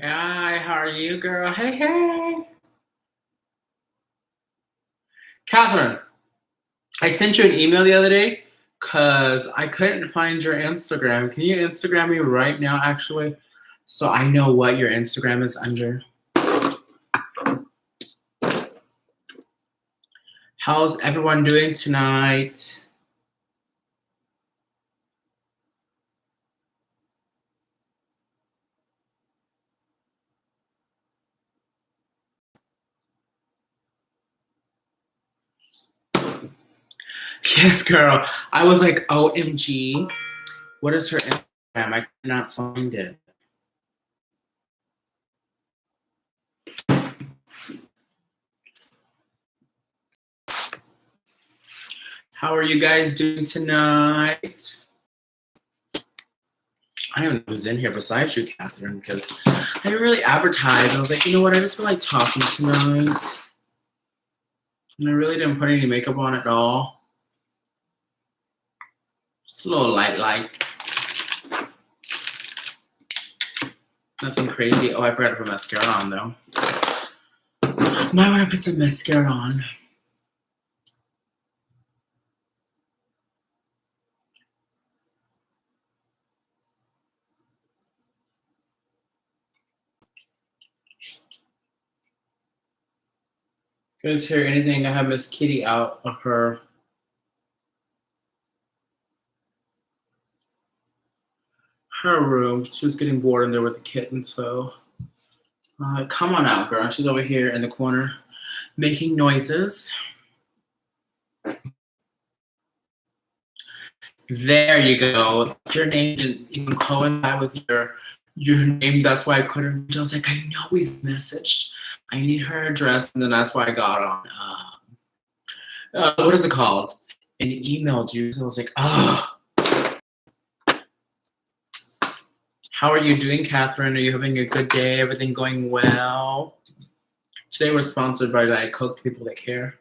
Hi, how are you, girl? Hey, hey. Catherine, I sent you an email the other day because I couldn't find your Instagram. Can you Instagram me right now, actually? So I know what your Instagram is under. How's everyone doing tonight? Yes, girl. I was like, OMG, what is her Instagram? I cannot find it. How are you guys doing tonight? I don't know who's in here besides you, Catherine, because I didn't really advertise. I was like, you know what? I just feel like talking tonight. And I really didn't put any makeup on at all. Just a little light. Nothing crazy. Oh, I forgot to put mascara on, though. Might want to put some mascara on. Guys hear anything? I have Miss Kitty out of her room. She was getting bored in there with the kitten, so come on out, girl. She's over here in the corner making noises. There you go. Your name didn't even coincide with your name. That's why I couldn't. I was like, I know we've messaged. I need her address, and then that's why I got on. What is it called? An email juice. I was like, oh. How are you doing, Catherine? Are you having a good day? Everything going well? Today we're sponsored by Diet Coke, people that care.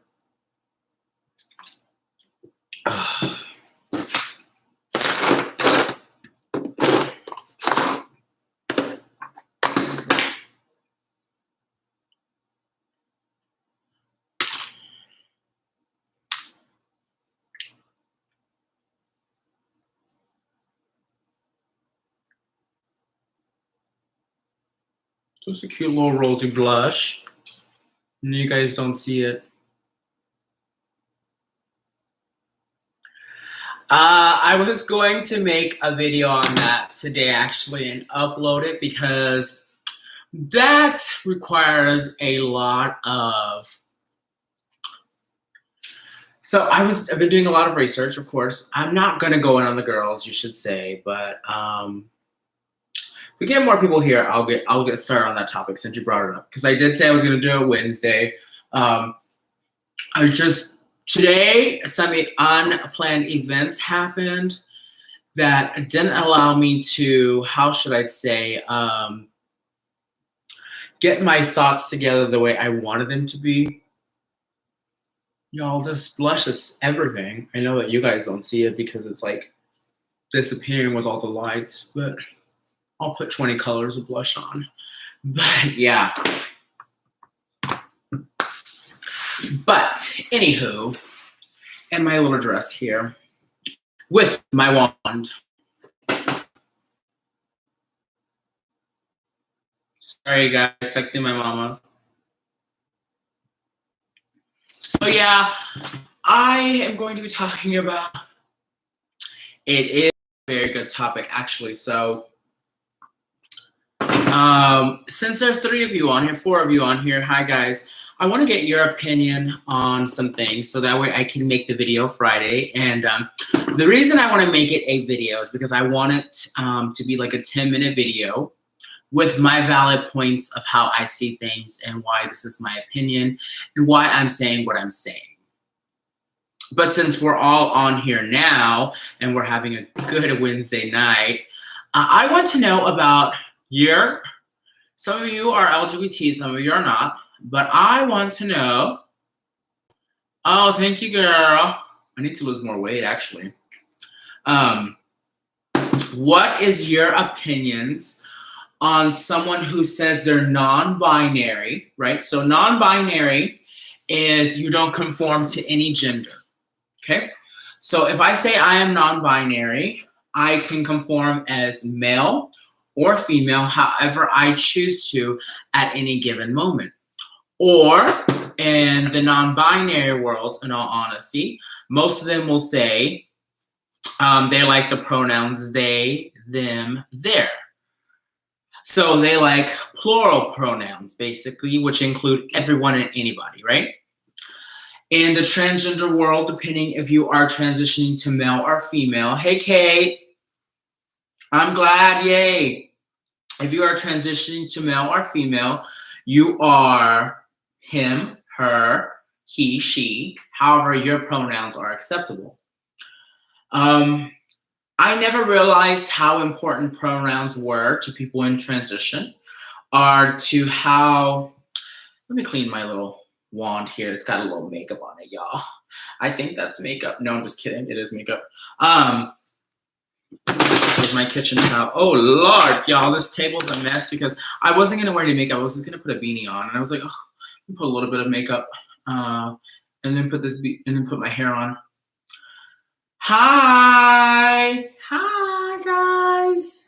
Just a cute little rosy blush. And you guys don't see it. I was going to make a video on that today, actually, and upload it because that requires a lot of. So I've been doing a lot of research, of course. I'm not going to go in on the girls, you should say, but if we get more people here, I'll get started on that topic since you brought it up. Because I did say I was going to do it Wednesday. Today, some unplanned events happened that didn't allow me to, how should I say, get my thoughts together the way I wanted them to be. Y'all, this blush is everything. I know that you guys don't see it because it's like disappearing with all the lights, but I'll put 20 colors of blush on. But yeah. But anywho, and my little dress here with my wand. Sorry guys, texting my mama. So yeah, I am going to be talking about, it is a very good topic actually. So since there's 3 of you on here, 4 of you on here, hi guys, I want to get your opinion on some things so that way I can make the video Friday. And the reason I want to make it a video is because I want it to be like a 10-minute video with my valid points of how I see things and why this is my opinion and why I'm saying what I'm saying. But since we're all on here now and we're having a good Wednesday night, I want to know about some of you are LGBT, some of you are not, but I want to know, oh, thank you, girl. I need to lose more weight, actually. What is your opinions on someone who says they're non-binary, right? So non-binary is you don't conform to any gender, okay? So if I say I am non-binary, I can conform as male or female, however I choose to at any given moment. Or in the non-binary world, in all honesty, most of them will say they like the pronouns they, them, their. So they like plural pronouns, basically, which include everyone and anybody, right? In the transgender world, depending if you are transitioning to male or female, hey Kate, I'm glad, yay. If you are transitioning to male or female, you are him, her, he, she, however your pronouns are acceptable. I never realized how important pronouns were to people in transition, or to how, let me clean my little wand here. It's got a little makeup on it, y'all. I think that's makeup. No, I'm just kidding. It is makeup. Here's my kitchen towel. Oh, Lord, y'all, this table's a mess because I wasn't going to wear any makeup. I was just going to put a beanie on. And I was like, oh, let me put a little bit of makeup and then put my hair on. Hi, guys.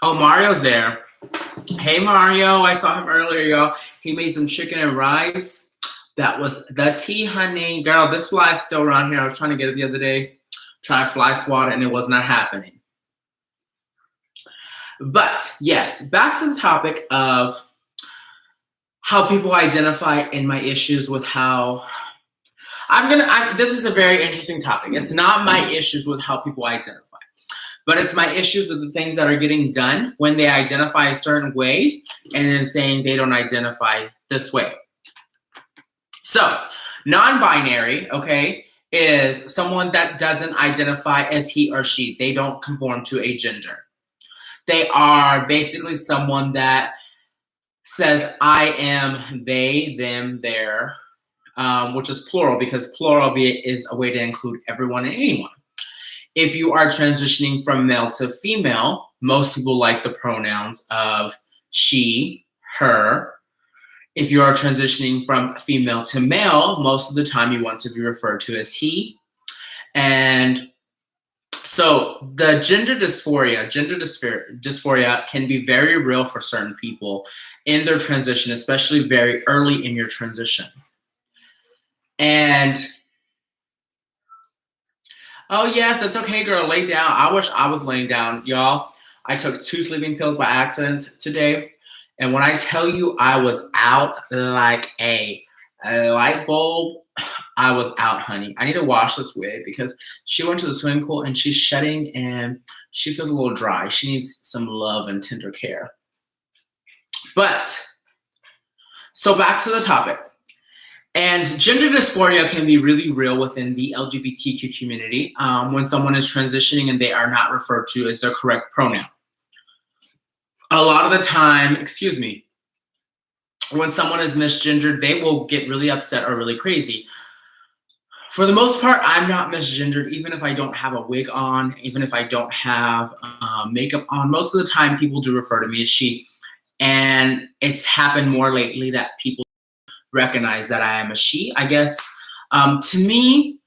Oh, Mario's there. Hey, Mario. I saw him earlier, y'all. He made some chicken and rice. That was the tea, honey. Girl, this fly is still around here. I was trying to get it the other day. Try to fly swat it, and it was not happening. But, yes, back to the topic of how people identify and my issues with how... this is a very interesting topic. It's not my issues with how people identify, but it's my issues with the things that are getting done when they identify a certain way and then saying they don't identify this way. So, non-binary, okay, is someone that doesn't identify as he or she. They don't conform to a gender. They are basically someone that says, I am they, them, their, which is plural because plural is a way to include everyone and anyone. If you are transitioning from male to female, most people like the pronouns of she, her. If you are transitioning from female to male, most of the time you want to be referred to as he. And so the gender dysphoria can be very real for certain people in their transition, especially very early in your transition. And oh yes, it's okay, girl, lay down. I wish I was laying down, y'all. I took 2 sleeping pills by accident today. And when I tell you I was out like a light bulb, I was out, honey. I need to wash this wig because she went to the swimming pool and she's shedding and she feels a little dry. She needs some love and tender care. But, so back to the topic. And gender dysphoria can be really real within the LGBTQ community when someone is transitioning and they are not referred to as their correct pronoun. A lot of the time, when someone is misgendered, they will get really upset or really crazy. For the most part, I'm not misgendered, even if I don't have a wig on, even if I don't have makeup on. Most of the time, people do refer to me as she. And it's happened more lately that people recognize that I am a she, I guess. To me,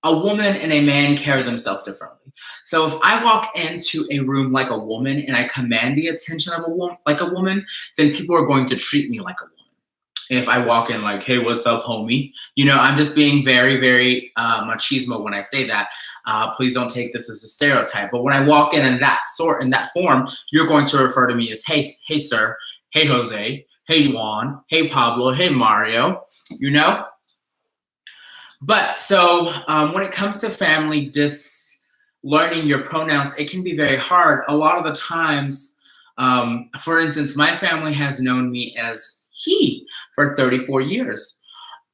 a woman and a man carry themselves differently. So if I walk into a room like a woman and I command the attention of a woman, then people are going to treat me like a woman. If I walk in like, hey, what's up, homie? You know, I'm just being very, very machismo when I say that. Please don't take this as a stereotype. But when I walk in that form, you're going to refer to me as, hey, sir, hey, Jose, hey, Juan, hey, Pablo, hey, Mario, you know? But so when it comes to family learning your pronouns, it can be very hard. A lot of the times, for instance, my family has known me as he for 34 years.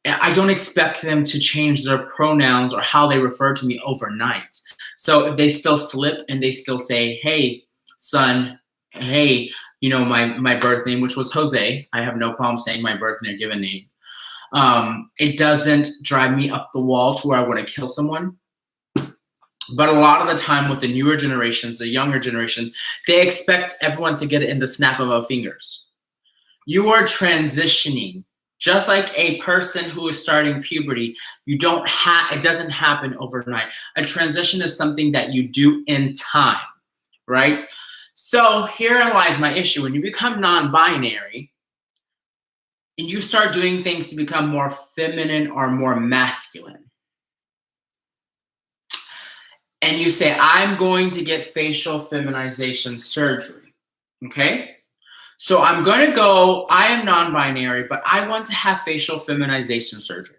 I don't expect them to change their pronouns or how they refer to me overnight. So if they still slip and they still say, hey, son, hey, you know, my birth name, which was Jose. I have no problem saying my birth name, given name. It doesn't drive me up the wall to where I want to kill someone. But a lot of the time with the newer generations, the younger generation, they expect everyone to get it in the snap of our fingers. You are transitioning. Just like a person who is starting puberty, it doesn't happen overnight. A transition is something that you do in time, right? So herein lies my issue. When you become non-binary and you start doing things to become more feminine or more masculine, and you say, I'm going to get facial feminization surgery, okay? So I'm going to go, I am non-binary, but I want to have facial feminization surgery.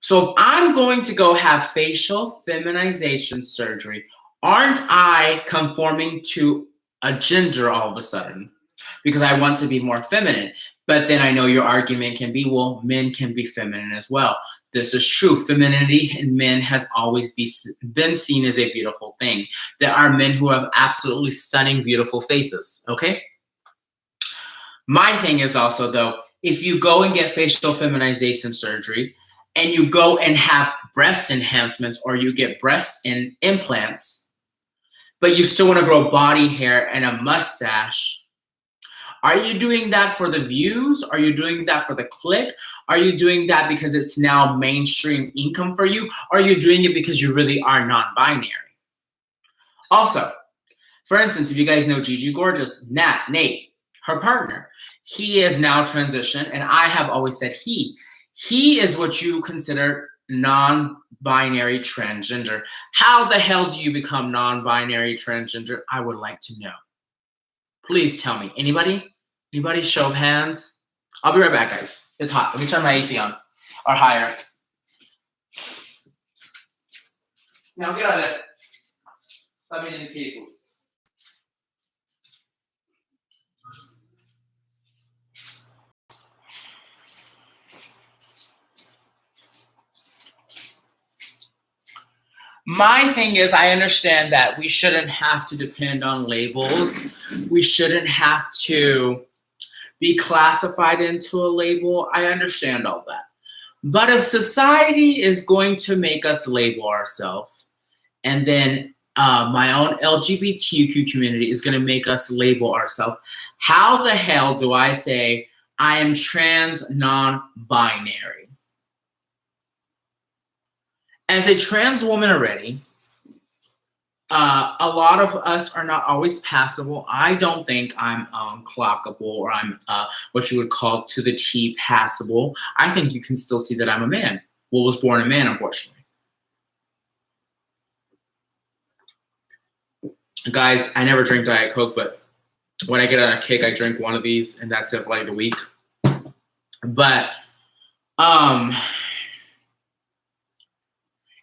So if I'm going to go have facial feminization surgery, aren't I conforming to a gender all of a sudden? Because I want to be more feminine. But then I know your argument can be, well, men can be feminine as well. This is true. Femininity in men has always been seen as a beautiful thing. There are men who have absolutely stunning, beautiful faces, okay? My thing is also, though, if you go and get facial feminization surgery and you go and have breast enhancements or you get breast implants, but you still want to grow body hair and a mustache, are you doing that for the views? Are you doing that for the click? Are you doing that because it's now mainstream income for you? Or are you doing it because you really are non-binary? Also, for instance, if you guys know Gigi Gorgeous, Nate, her partner, he is now transitioned, and I have always said he is what you consider non-binary transgender. How the hell do you become non-binary transgender? I would like to know. Please tell me. Anybody? Anybody? Show of hands. I'll be right back, guys. It's hot. Let me turn my AC on. Or higher. Now get out of there. Let me indicate food. My thing is, I understand that we shouldn't have to depend on labels. We shouldn't have to be classified into a label. I understand all that. But if society is going to make us label ourselves, and then my own LGBTQ community is going to make us label ourselves, how the hell do I say I am trans non-binary? As a trans woman already, a lot of us are not always passable. I don't think I'm clockable or I'm what you would call to the T passable. I think you can still see that I'm a man. Well, was born a man, unfortunately. Guys, I never drink Diet Coke, but when I get on a kick, I drink one of these, and that's it for like a week. But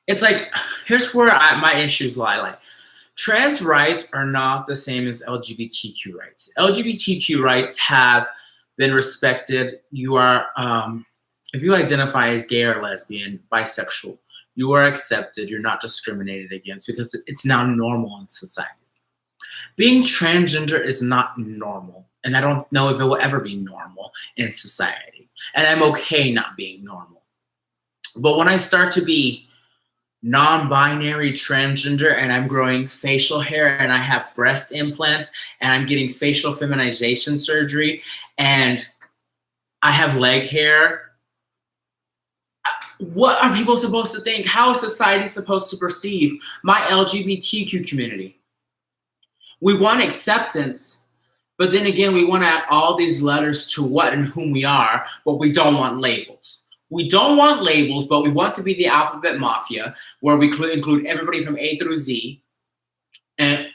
it's like, here's where my issues lie. Like, trans rights are not the same as LGBTQ rights. LGBTQ rights have been respected. You are, if you identify as gay or lesbian, bisexual, you are accepted. You're not discriminated against because it's now normal in society. Being transgender is not normal, and I don't know if it will ever be normal in society. And I'm okay not being normal. But when I start to be non-binary transgender and I'm growing facial hair and I have breast implants and I'm getting facial feminization surgery and I have leg hair, what are people supposed to think? How is society supposed to perceive my LGBTQ community? We want acceptance, but then again, we want to add all these letters to what and whom we are, but we don't want labels. We don't want labels, but we want to be the alphabet mafia, where we include everybody from A through Z. And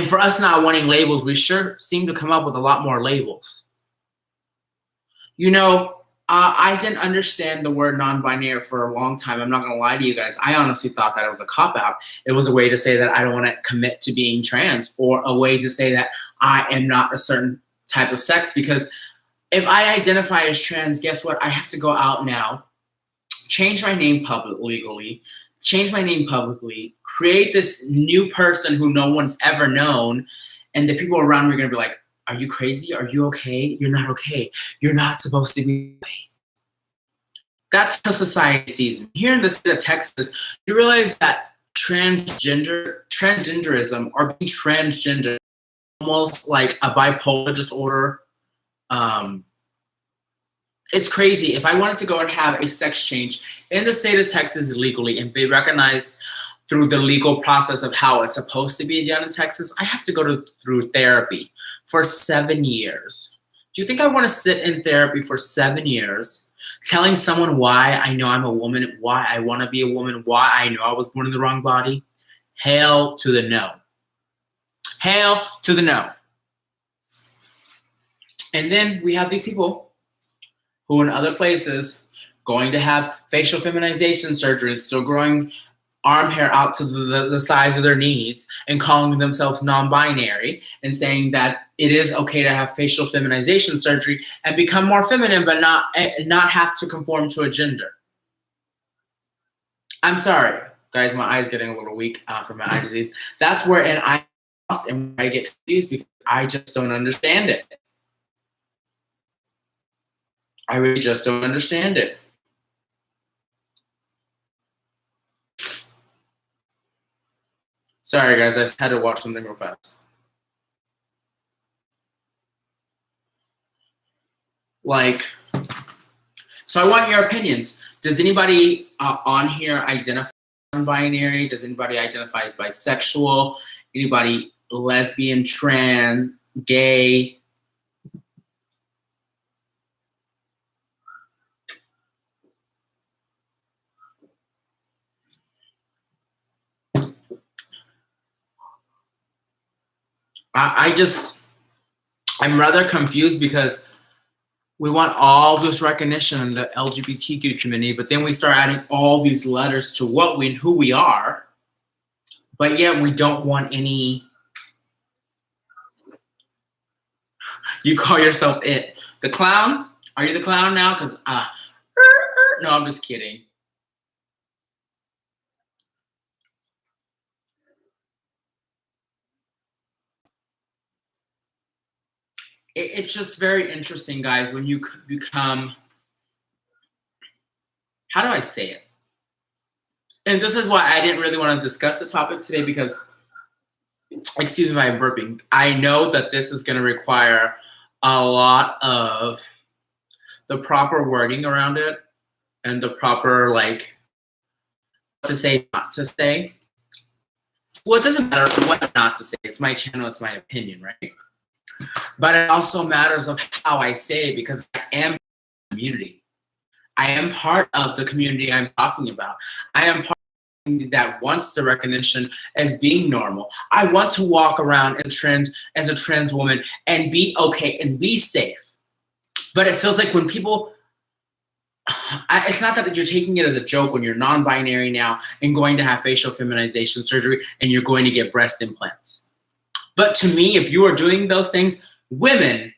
for us not wanting labels, we sure seem to come up with a lot more labels. You know, I didn't understand the word non-binary for a long time. I'm not going to lie to you guys. I honestly thought that it was a cop-out. It was a way to say that I don't want to commit to being trans, or a way to say that I am not a certain type of sex, because if I identify as trans, guess what? I have to go out now, change my name legally, change my name publicly, create this new person who no one's ever known, and the people around me are going to be like, are you crazy? Are you okay? You're not okay. You're not supposed to be okay. That's how society sees me. Here in the state of Texas, you realize that transgenderism, or being transgender, almost like a bipolar disorder. It's crazy. If I wanted to go and have a sex change in the state of Texas legally and be recognized through the legal process of how it's supposed to be done in Texas, I have to go through therapy for 7 years. Do you think I want to sit in therapy for 7 years, telling someone why I know I'm a woman, why I want to be a woman, why I know I was born in the wrong body? Hail to the no. Hail to the no. And then we have these people who in other places going to have facial feminization surgeries, so growing arm hair out to the size of their knees and calling themselves non-binary and saying that it is okay to have facial feminization surgery and become more feminine but not have to conform to a gender. I'm sorry, guys, my eye's getting a little weak from my eye disease. That's where I lost and I get confused because I just don't understand it. I really just don't understand it. Sorry, guys, I just had to watch something real fast. So I want your opinions. Does anybody on here identify non-binary? Does anybody identify as bisexual? Anybody lesbian, trans, gay? I'm rather confused because we want all this recognition in the LGBTQ community, but then we start adding all these letters to who we are, but yet we don't want any. You call yourself it. The clown? Are you the clown now? Because, no, I'm just kidding. It's just very interesting, guys, when you become, how do I say it? And this is why I didn't really want to discuss the topic today because, excuse me, I'm burping. I know that this is going to require a lot of the proper wording around it and the proper, like, what to say, not to say. Well, it doesn't matter what not to say. It's my channel. It's my opinion, right? But it also matters of how I say it because I am the community. I am part of the community I'm talking about. I am part of the community that wants the recognition as being normal. I want to walk around as a trans woman and be okay and be safe. But it feels like when people, it's not that you're taking it as a joke when you're non-binary now and going to have facial feminization surgery and you're going to get breast implants. But to me, if you are doing those things, women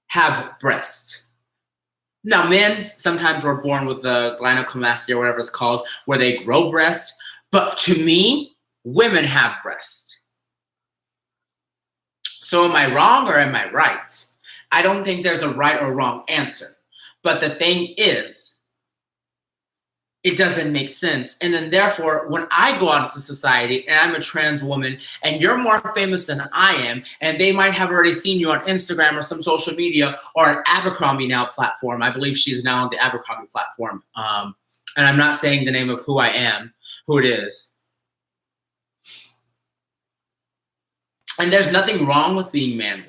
have breasts. Now, men sometimes were born with the gynecomastia or whatever it's called, where they grow breasts. But to me, women have breasts. So am I wrong or am I right? I don't think there's a right or wrong answer. But the thing is, it doesn't make sense. And then therefore, when I go out into society and I'm a trans woman and you're more famous than I am, and they might have already seen you on Instagram or some social media or an Abercrombie Now platform. I believe she's now on the Abercrombie platform. And I'm not saying the name of who I am, who it is. And there's nothing wrong with being manly.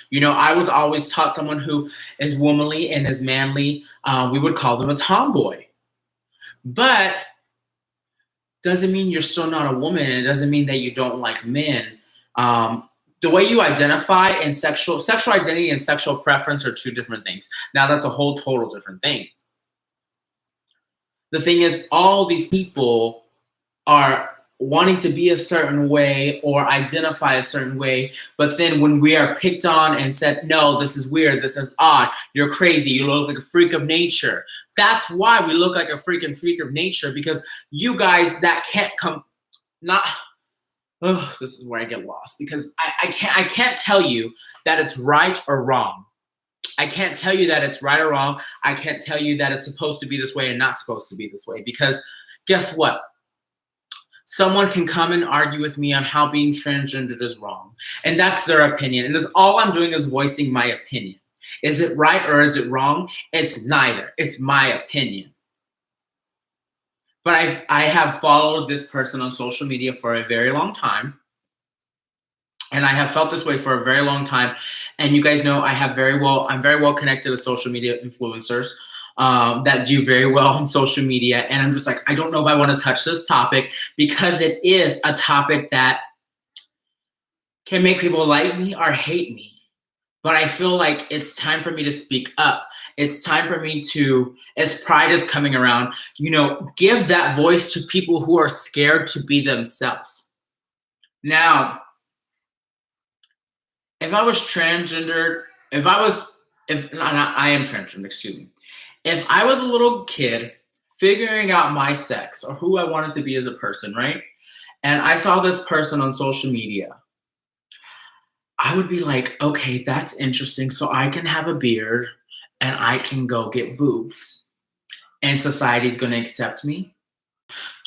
You know, I was always taught someone who is womanly and is manly, we would call them a tomboy. But doesn't mean you're still not a woman. It doesn't mean that you don't like men. The way you identify and sexual identity and sexual preference are two different things. Now that's a whole total different thing. The thing is, all these people are wanting to be a certain way or identify a certain way, but then when we are picked on and said, no, this is weird, this is odd, you're crazy, you look like a freak of nature. That's why we look like a freaking freak of nature, because you guys that can't come, this is where I get lost, because I can't tell you that it's right or wrong. I can't tell you that it's right or wrong. I can't tell you that it's supposed to be this way and not supposed to be this way, because guess what? Someone can come and argue with me on how being transgendered is wrong, and that's their opinion. And all I'm doing is voicing my opinion. Is it right or is it wrong? It's neither. It's my opinion. But I have followed this person on social media for a very long time. And I have felt this way for a very long time. And you guys know I'm very well connected with social media influencers that do very well on social media. And I'm just like, I don't know if I want to touch this topic, because it is a topic that can make people like me or hate me. But I feel like it's time for me to speak up. It's time for me to, as Pride is coming around, give that voice to people who are scared to be themselves. Now, if I was transgendered, I am transgender, excuse me. If I was a little kid figuring out my sex or who I wanted to be as a person, right? And I saw this person on social media, I would be like, okay, that's interesting. So I can have a beard and I can go get boobs and society's going to accept me.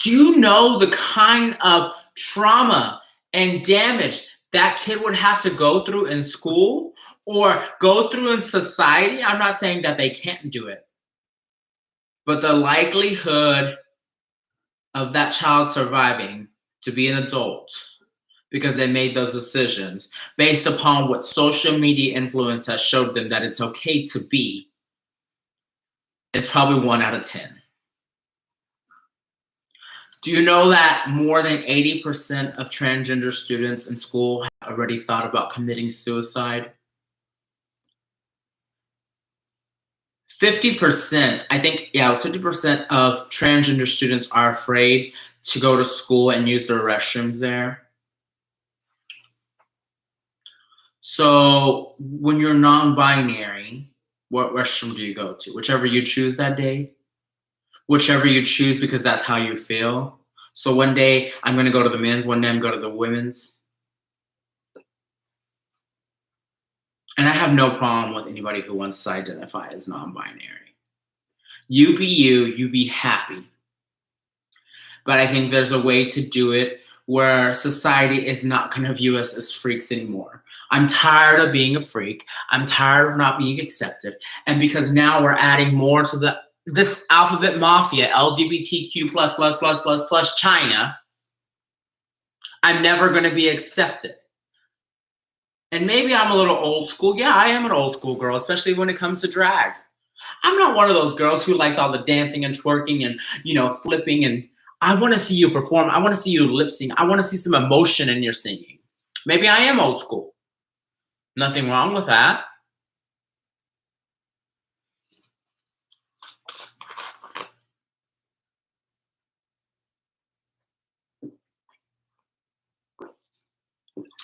Do you know the kind of trauma and damage that kid would have to go through in school or go through in society? I'm not saying that they can't do it, but the likelihood of that child surviving to be an adult because they made those decisions based upon what social media influence has showed them that it's okay to be, is probably 1 out of 10. Do you know that more than 80% of transgender students in school have already thought about committing suicide? 50%, I think, yeah, it was 50% of transgender students are afraid to go to school and use their restrooms there. So when you're non-binary, what restroom do you go to? Whichever you choose that day, whichever you choose because that's how you feel. So one day I'm going to go to the men's, one day I'm going to the women's. And I have no problem with anybody who wants to identify as non-binary. You be you, you be happy. But I think there's a way to do it where society is not going to view us as freaks anymore. I'm tired of being a freak. I'm tired of not being accepted. And because now we're adding more to this alphabet mafia, LGBTQ plus China, I'm never going to be accepted. And maybe I'm a little old school. Yeah, I am an old school girl, especially when it comes to drag. I'm not one of those girls who likes all the dancing and twerking and, flipping. And I want to see you perform. I want to see you lip sync. I want to see some emotion in your singing. Maybe I am old school. Nothing wrong with that.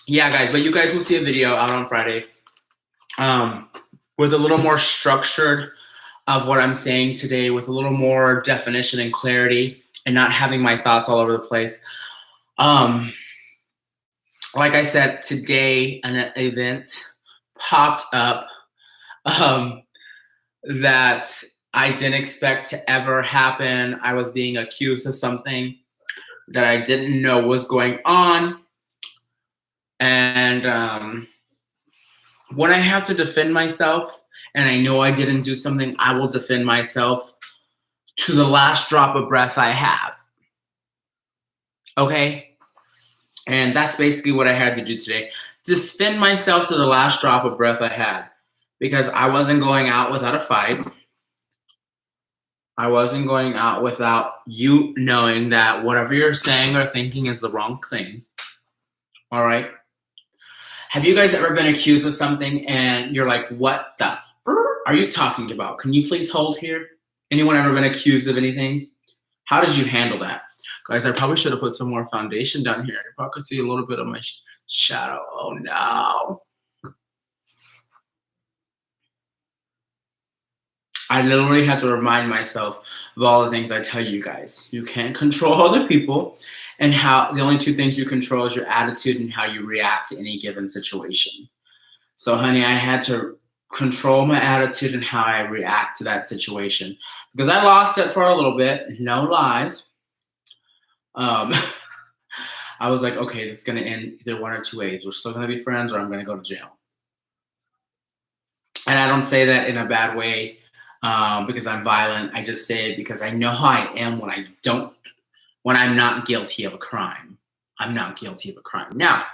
Yeah, guys, but you guys will see a video out on Friday with a little more structured of what I'm saying today, with a little more definition and clarity and not having my thoughts all over the place. Like I said, today an event popped up that I didn't expect to ever happen. I was being accused of something that I didn't know was going on. And when I have to defend myself and I know I didn't do something, I will defend myself to the last drop of breath I have. Okay? And that's basically what I had to do today. Defend myself to the last drop of breath I had. Because I wasn't going out without a fight. I wasn't going out without you knowing that whatever you're saying or thinking is the wrong thing. All right? Have you guys ever been accused of something and you're like, what the are you talking about? Can you please hold here? Anyone ever been accused of anything? How did you handle that? Guys, I probably should have put some more foundation down here. You probably could see a little bit of my shadow. Oh, no. I literally had to remind myself of all the things I tell you guys. You can't control other people, and how the only two things you control is your attitude and how you react to any given situation. So, honey, I had to control my attitude and how I react to that situation. Because I lost it for a little bit, no lies. Um, I was like, okay, this is gonna end either one or two ways. We're still gonna be friends, or I'm gonna go to jail. And I don't say that in a bad way because I'm violent. I just say it because I know how I am when I'm not guilty of a crime. I'm not guilty of a crime. Now,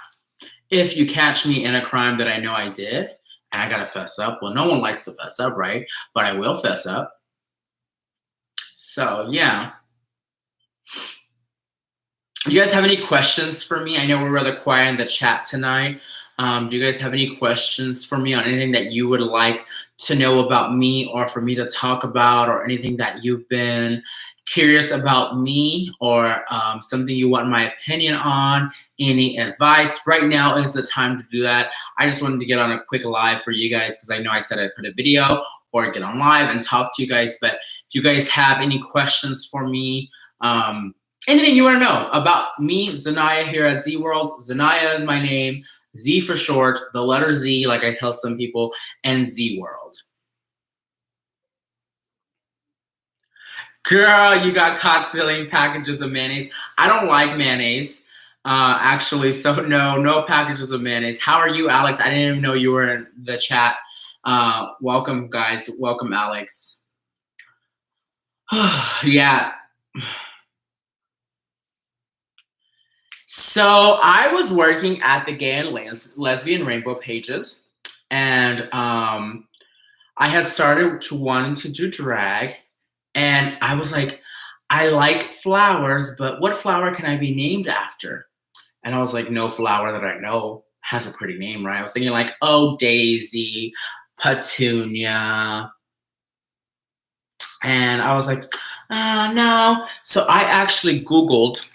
if you catch me in a crime that I know I did and I gotta fess up, well, no one likes to fess up, right? But I will fess up. So, yeah. You guys have any questions for me? I know we're rather quiet in the chat tonight. Do you guys have any questions for me on anything that you would like to know about me or for me to talk about, or anything that you've been curious about me, or something you want my opinion on, any advice? Right now is the time to do that. I just wanted to get on a quick live for you guys because I know I said I'd put a video or get on live and talk to you guys, but if you guys have any questions for me, anything you want to know about me, Zanaya, here at Z World. Zanaya is my name. Z for short, the letter Z, like I tell some people, and Z World. Girl, you got caught stealing packages of mayonnaise. I don't like mayonnaise, actually, so no packages of mayonnaise. How are you, Alex? I didn't even know you were in the chat. Welcome, guys. Welcome, Alex. Yeah. So I was working at the Gay and Lesbian Rainbow Pages, and I had started to wanting to do drag, and I was like, I like flowers, but what flower can I be named after? And I was like, no flower that I know has a pretty name, right? I was thinking like, oh, daisy, petunia, and I was like, no. So I actually Googled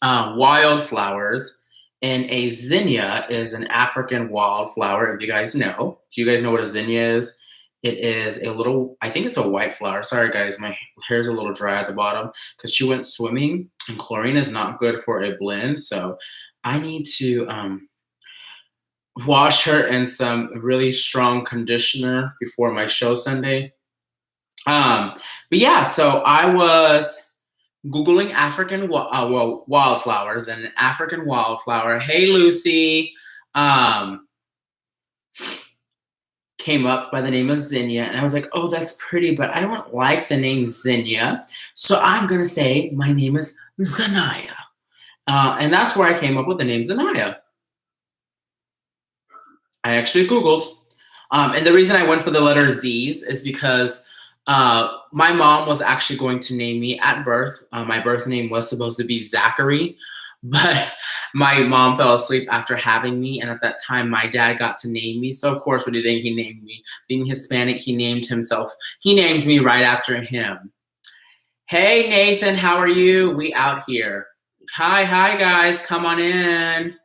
wildflowers, and a zinnia is an African wildflower, if you guys know. Do you guys know what a zinnia is? It is a little, I think it's a white flower. Sorry guys, my hair's a little dry at the bottom because she went swimming, and chlorine is not good for a blend. So I need to wash her in some really strong conditioner before my show Sunday. But yeah, so I was Googling African wildflowers, and an African wildflower, hey Lucy, came up by the name of zinnia, and I was like, oh, that's pretty, but I don't like the name zinnia, so I'm gonna say my name is Zanaya, and that's where I came up with the name Zanaya. I actually Googled, and the reason I went for the letter Z's is because my mom was actually going to name me at birth. My birth name was supposed to be Zachary, but my mom fell asleep after having me, and at that time, my dad got to name me. So of course, what do you think he named me? Being Hispanic, he named me right after him. Hey Nathan, how are you? We out here. Hi guys, come on in.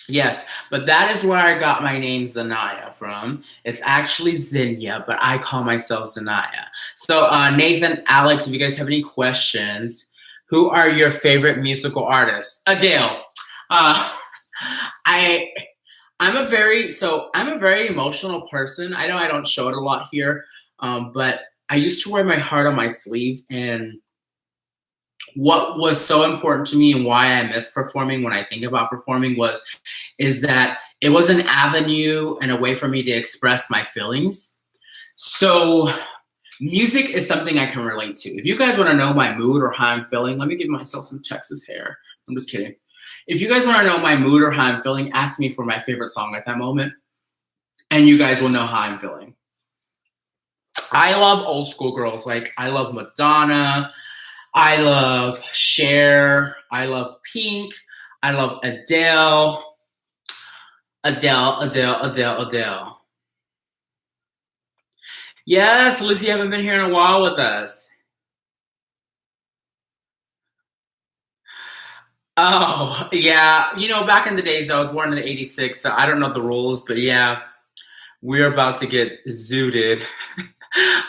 Yes, but that is where I got my name Zanaya from. It's actually Zinnia, but I call myself Zanaya. So Nathan, Alex, if you guys have any questions, who are your favorite musical artists? Adele. Uh, I I'm a very emotional person. I know I don't show it a lot here, but I used to wear my heart on my sleeve, and what was so important to me and why I miss performing when I think about performing is that it was an avenue and a way for me to express my feelings. So music is something I can relate to. If you guys want to know my mood or how I'm feeling, let me give myself some Texas hair. I'm just kidding. If you guys want to know my mood or how I'm feeling, ask me for my favorite song at that moment, and you guys will know how I'm feeling. I love old school girls. Like, I love Madonna, I love Cher, I love Pink, I love Adele. Adele. Yes, Lizzie, you haven't been here in a while with us. Oh, yeah. You know, back in the days, I was born in '86, so I don't know the rules, but yeah, we're about to get zooted.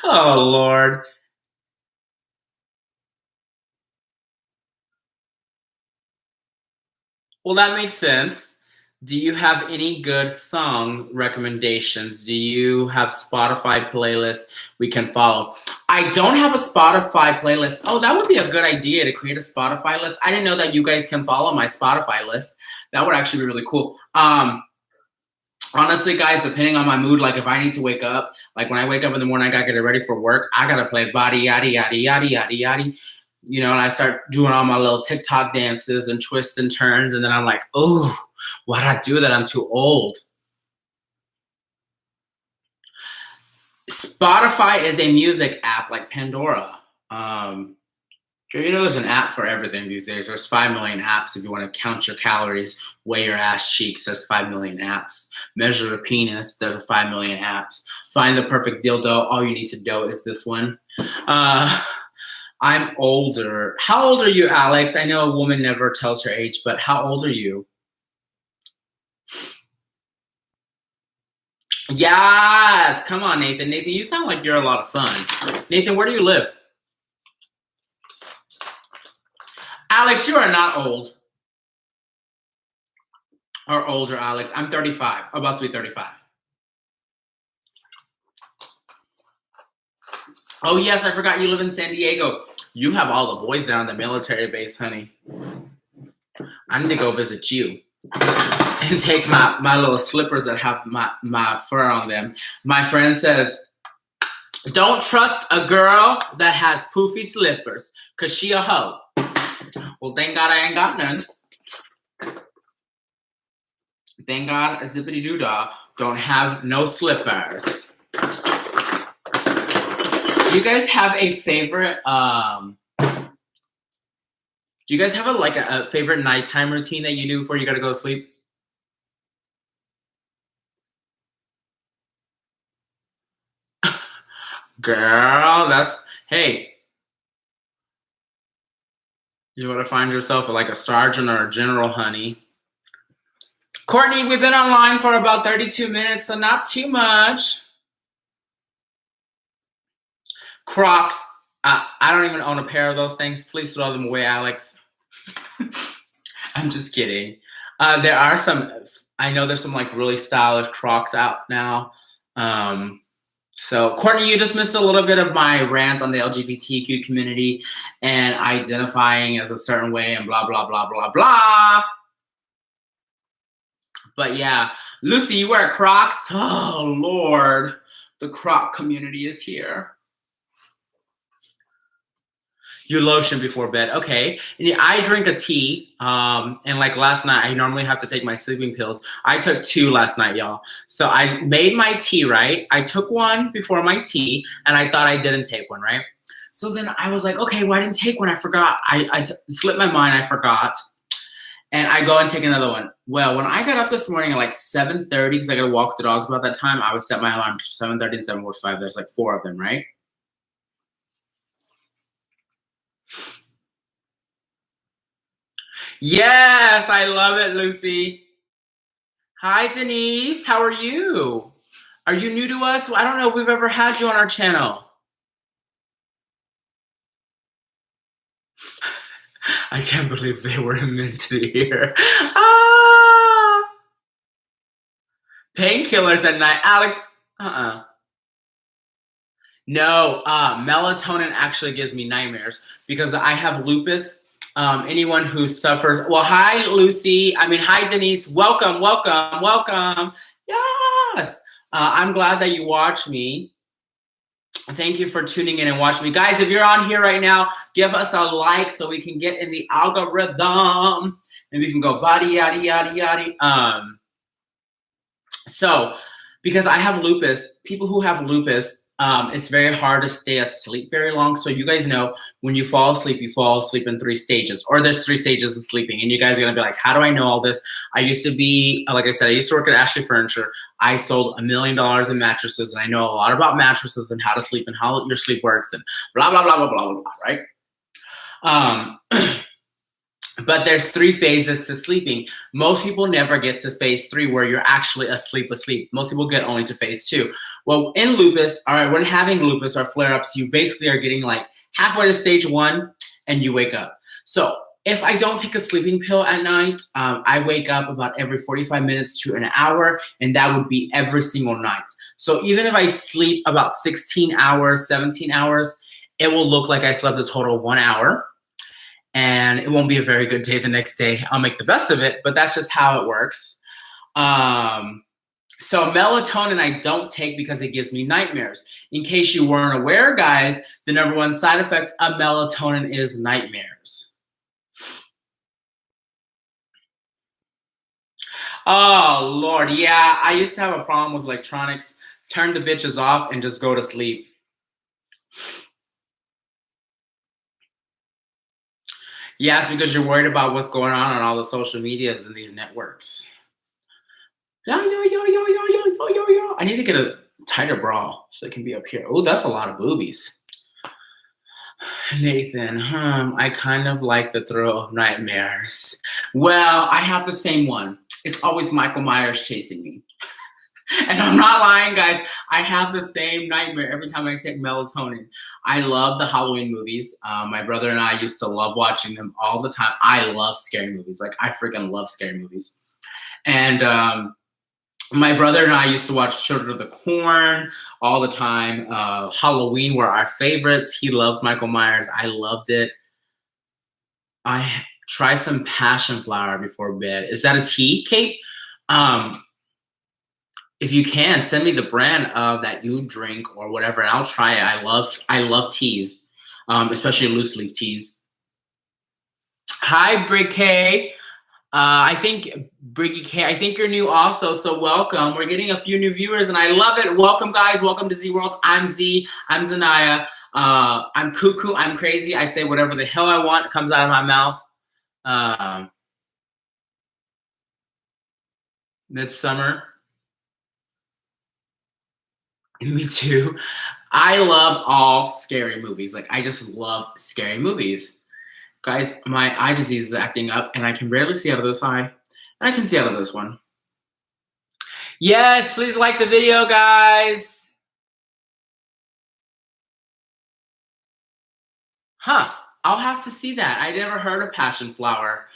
Oh, Lord. Well, that makes sense. Do you have any good song recommendations? Do you have Spotify playlists we can follow? I don't have a Spotify playlist. Oh, that would be a good idea to create a Spotify list. I didn't know that you guys can follow my Spotify list. That would actually be really cool. Honestly, guys, depending on my mood, like if I need to wake up, like when I wake up in the morning, I gotta get ready for work. I gotta play body yaddy yaddy yaddy yaddy yaddy. You know, and I start doing all my little TikTok dances and twists and turns, and then I'm like, oh, why'd I do that? I'm too old. Spotify is a music app like Pandora. You know, there's an app for everything these days. There's 5 million apps if you want to count your calories, weigh your ass cheeks. There's 5 million apps. Measure a penis. There's a 5 million apps. Find the perfect dildo. All you need to do is this one. I'm older. How old are you, Alex? I know a woman never tells her age, but how old are you? Yes, come on, Nathan. Nathan, you sound like you're a lot of fun. Nathan, where do you live? Alex, you are not old. Or older, Alex. I'm 35, about to be 35. Oh, yes, I forgot you live in San Diego. You have all the boys down at the military base, honey. I need to go visit you and take my little slippers that have my fur on them. My friend says, don't trust a girl that has poofy slippers, because she a hoe. Well, thank God I ain't got none. Thank God, zippity doo dah, don't have no slippers. Do you guys have a favorite? Do you guys have a favorite nighttime routine that you do before you gotta go to sleep? Girl, hey. You want to find yourself like a sergeant or a general, honey. Courtney, we've been online for about 32 minutes, so not too much. Crocs. I don't even own a pair of those things. Please throw them away, Alex. I'm just kidding. There are some, I know there's some like really stylish Crocs out now. So Courtney, you just missed a little bit of my rant on the LGBTQ community and identifying as a certain way and blah, blah, blah, blah, blah. But yeah, Lucy, you wear Crocs? Oh, Lord. The Croc community is here. You lotion before bed. Okay. I drink a tea. And like last night, I normally have to take my sleeping pills. I took 2 last night, y'all. So I made my tea, right? I took one before my tea, and I thought I didn't take one, right? So then I was like, okay, well, I didn't take one. I forgot. I slipped my mind. I forgot. And I go and take another one. Well, when I got up this morning at like 7:30, because I got to walk the dogs about that time, I would set my alarm to 7:30 and 7:45. There's like 4 of them, right? Yes, I love it, Lucy. Hi, Denise. How are you? Are you new to us? I don't know if we've ever had you on our channel. I can't believe they were minted here. Ah! Painkillers at night. Alex, No, melatonin actually gives me nightmares because I have lupus. Anyone who suffers, well, hi, Lucy. Hi, Denise. Welcome, welcome, welcome. Yes. I'm glad that you watched me. Thank you for tuning in and watching me. Guys, if you're on here right now, give us a like so we can get in the algorithm and we can go body, yaddy, yaddy, yaddy. So, because I have lupus, people who have lupus, it's very hard to stay asleep very long. So you guys know when you fall asleep in 3 stages, or there's 3 stages of sleeping. And you guys are gonna be like, how do I know all this? I used to be, like I said, I used to work at Ashley Furniture. I sold $1 million in mattresses, and I know a lot about mattresses and how to sleep and how your sleep works and blah, blah, blah, blah, blah, blah, blah, right? But there's 3 phases to sleeping. Most people never get to phase 3 where you're actually asleep. Most people get only to phase 2. Well, in lupus, when having lupus or flare-ups, you basically are getting like halfway to stage 1 and you wake up. So If I don't take a sleeping pill at night, I wake up about every 45 minutes to an hour, and that would be every single night. So even if I sleep about 16 hours, 17 hours, it will look like I slept a total of 1 hour, and it won't be a very good day the next day. I'll make the best of it, but that's just how it works. So melatonin I don't take because it gives me nightmares. In case you weren't aware, guys, the number one side effect of melatonin is nightmares. Oh, Lord, yeah, I used to have a problem with electronics. Turn the bitches off and just go to sleep. Yeah, it's because you're worried about what's going on all the social medias and these networks. Yo, yo, yo, yo, yo, yo, yo, yo, yo. I need to get a tighter bra so it can be up here. Oh, that's a lot of boobies. Nathan, I kind of like the thrill of nightmares. Well, I have the same one. It's always Michael Myers chasing me. And I'm not lying, guys. I have the same nightmare every time I take melatonin. I love the Halloween movies. My brother and I used to love watching them all the time. I love scary movies. Like, I freaking love scary movies. And my brother and I used to watch Children of the Corn all the time. Halloween were our favorites. He loved Michael Myers. I loved it. I try some passion flower before bed. Is that a tea, Kate? If you can, send me the brand of that you drink or whatever, and I'll try it. I love teas, especially loose leaf teas. Hi, Brig K. I think Briggy K. I think you're new also, so welcome. We're getting a few new viewers, and I love it. Welcome, guys. Welcome to Z World. I'm Z. I'm Zanaya. I'm cuckoo. I'm crazy. I say whatever the hell I want. It comes out of my mouth. Midsummer. Me too. I love all scary movies. Like, I just love scary movies. Guys, my eye disease is acting up, and I can barely see out of this eye. And I can see out of this one. Yes, please like the video, guys. Huh, I'll have to see that. I never heard of passion flower.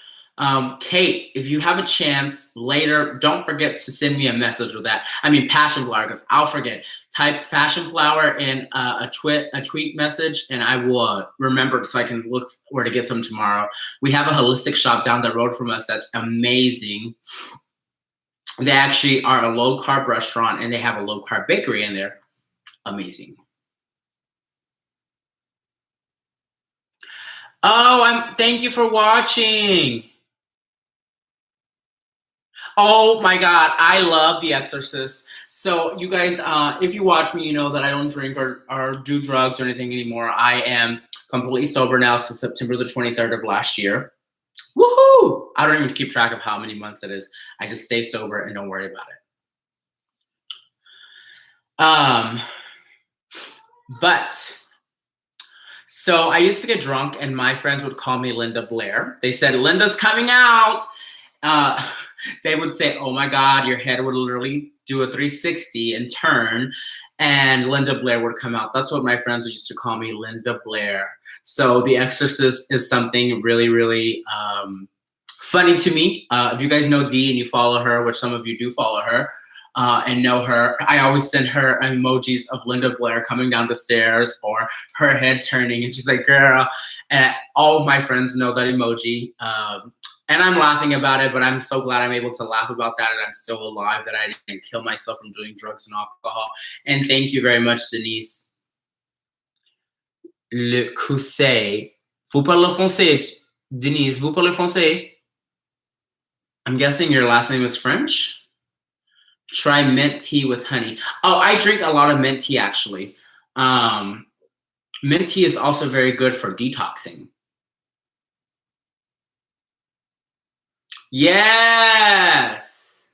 Kate, if you have a chance later, don't forget to send me a message with that. I mean, passion flower, because I'll forget. Type passion flower in a tweet message, and I will remember so I can look where to get some tomorrow. We have a holistic shop down the road from us that's amazing. They actually are a low-carb restaurant, and they have a low-carb bakery in there. Amazing. Oh, thank you for watching. Oh my God, I love The Exorcist. So you guys, if you watch me, you know that I don't drink or do drugs or anything anymore. I am completely sober now since September the 23rd of last year. Woohoo! I don't even keep track of how many months it is. I just stay sober and don't worry about it. But so I used to get drunk, and my friends would call me Linda Blair. They said, Linda's coming out. They would say, oh my God, your head would literally do a 360 and turn, and Linda Blair would come out. That's what my friends used to call me, Linda Blair. So The Exorcist is something really, really funny to me. If you guys know Dee and you follow her, which some of you do follow her, and know her, I always send her emojis of Linda Blair coming down the stairs or her head turning, and she's like, girl. And all of my friends know that emoji. And I'm laughing about it, but I'm so glad I'm able to laugh about that, and I'm still alive, that I didn't kill myself from doing drugs and alcohol. And thank you very much, Denise. Le Cousset. Vous parlez français, Denise? Vous parlez français? I'm guessing your last name is French? Try mint tea with honey. Oh, I drink a lot of mint tea, actually. Mint tea is also very good for detoxing. Yes!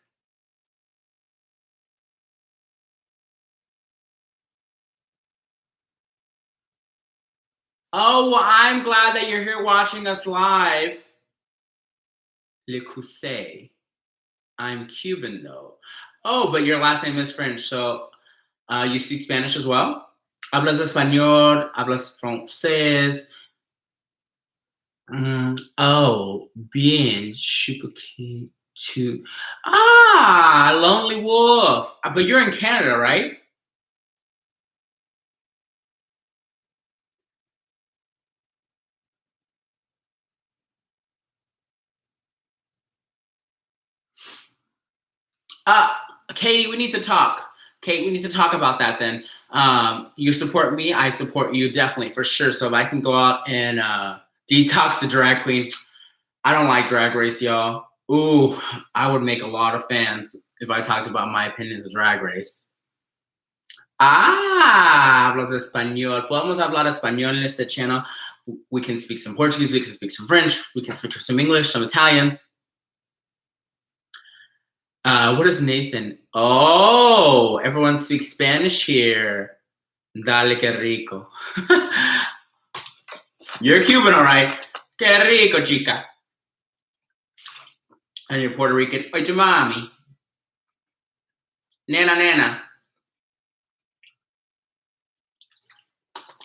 Oh, well, I'm glad that you're here watching us live. Le Cousset. I'm Cuban, though. Oh, but your last name is French, so you speak Spanish as well? Hablas español, hablas francés. Oh, bien, super cute. To ah, Lonely Wolf. But you're in Canada, right? Uh, Katie, we need to talk. Kate, we need to talk about that then. You support me, I support you definitely for sure. So if I can go out and detox the drag queen, I don't like Drag Race, y'all. Ooh, I would make a lot of fans if I talked about my opinions of Drag Race. Ah, hablas español. Podemos hablar español en este channel. We can speak some Portuguese, we can speak some French, we can speak some English, some Italian. What is Nathan? Oh, everyone speaks Spanish here. Dale que rico. You're Cuban, all right. Que rico, chica. And you're Puerto Rican. Oye, mami. Nena, nena.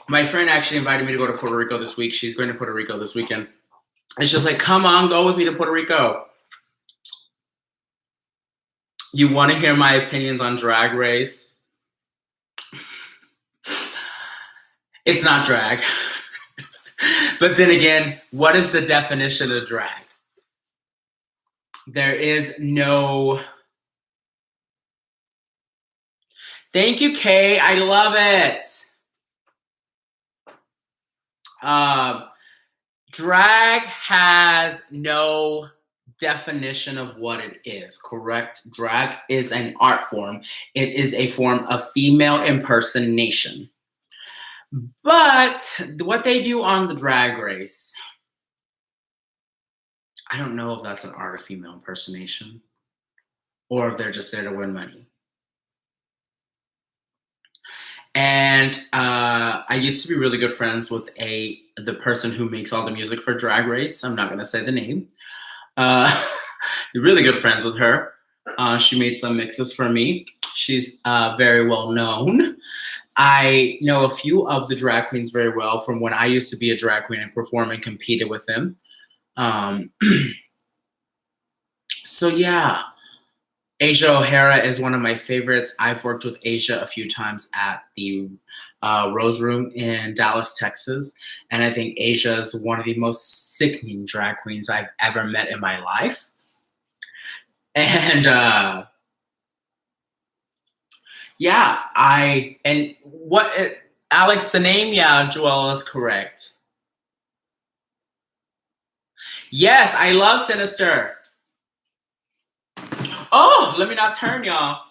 My friend actually invited me to go to Puerto Rico this week. She's going to Puerto Rico this weekend. And she's like, come on, go with me to Puerto Rico. You want to hear my opinions on Drag Race? It's not drag. But then again, what is the definition of drag? There is no... Thank you, Kay. I love it. Drag has no definition of what it is, correct? Drag is an art form. It is a form of female impersonation. But what they do on the Drag Race, I don't know if that's an art of female impersonation or if they're just there to win money. And I used to be really good friends with the person who makes all the music for Drag Race. I'm not going to say the name. Really good friends with her. She made some mixes for me. She's very well known. I know a few of the drag queens very well from when I used to be a drag queen and perform and competed with them. So yeah, Asia O'Hara is one of my favorites. I've worked with Asia a few times at the Rose Room in Dallas, Texas. And I think Asia is one of the most sickening drag queens I've ever met in my life. And yeah, Alex, the name, yeah, Joelle is correct. Yes, I love Sinister. Oh, let me not turn, y'all.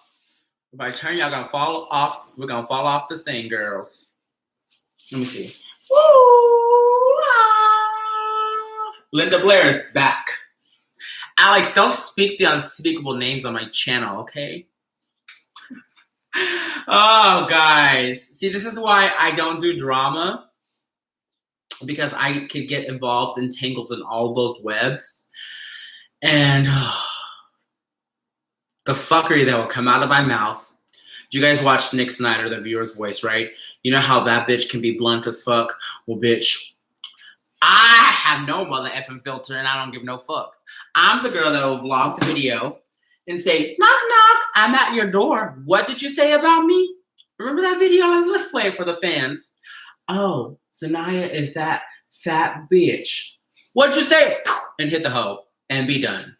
If I turn, y'all gonna fall off. We're gonna fall off this thing, girls. Let me see. Woo, ah. Linda Blair is back. Alex, don't speak the unspeakable names on my channel, okay? Oh, guys. See, this is why I don't do drama. Because I could get involved and tangled in all those webs. And the fuckery that will come out of my mouth. You guys watch Nick Snyder, the viewer's voice, right? You know how that bitch can be blunt as fuck? Well, bitch, I have no mother effing filter and I don't give no fucks. I'm the girl that will vlog the video and say, knock, knock, I'm at your door. What did you say about me? Remember that video? Let's play it for the fans. Oh, Zanaya is that fat bitch. What'd you say? And hit the hoe and be done.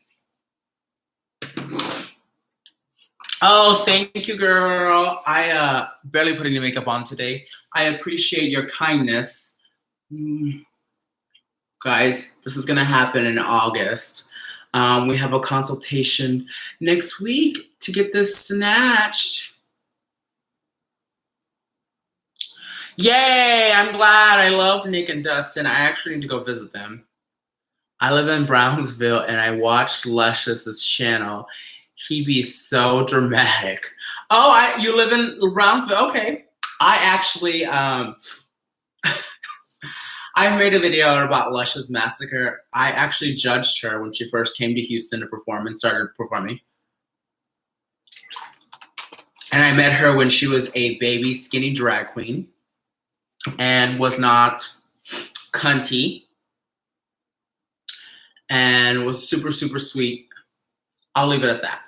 Oh, thank you, girl. I barely put any makeup on today. I appreciate your kindness. Guys, this is gonna happen in August. We have a consultation next week to get this snatched. Yay, I'm glad. I love Nick and Dustin. I actually need to go visit them. I live in Brownsville and I watch Luscious's channel. He be so dramatic. Oh, you live in Brownsville? Okay. I actually, I made a video about Luscious Massacre. I actually judged her when she first came to Houston to perform and started performing. And I met her when she was a baby skinny drag queen and was not cunty. and was super, super sweet. I'll leave it at that.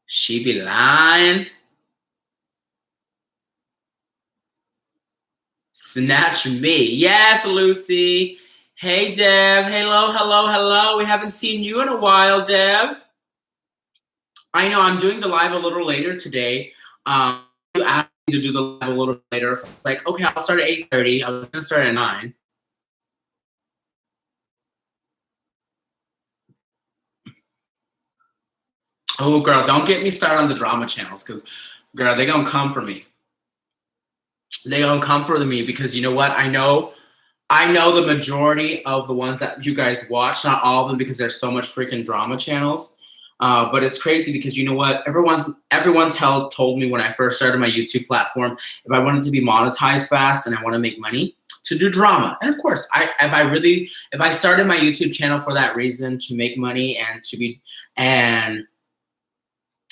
She be lying. Snatch me. Yes, Lucy. Hey, Deb. Hello, hello, hello. We haven't seen you in a while, Deb. I know I'm doing the live a little later today. You asked me to do the live a little later. So I was like, okay, I'll start at 8:30. I was going to start at 9. Oh, girl, don't get me started on the drama channels because, girl, they're going to come for me. They're going to come for me because you know what? I know the majority of the ones that you guys watch, not all of them because there's so much freaking drama channels. But it's crazy because you know what? Everyone's told me when I first started my YouTube platform, if I wanted to be monetized fast and I want to make money, to do drama. And of course, if I started my YouTube channel for that reason, to make money and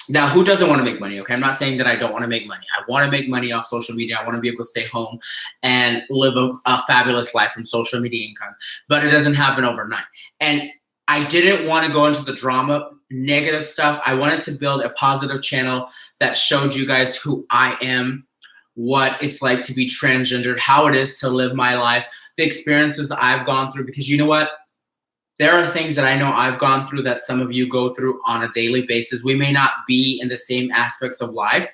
now, who doesn't want to make money? Okay, I'm not saying that I don't want to make money. I want to make money off social media. I want to be able to stay home and live a fabulous life from social media income. But it doesn't happen overnight. And I didn't want to go into the drama, negative stuff. I wanted to build a positive channel that showed you guys who I am, what it's like to be transgendered, how it is to live my life, the experiences I've gone through. Because you know what? There are things that I know I've gone through that some of you go through on a daily basis. We may not be in the same aspects of life,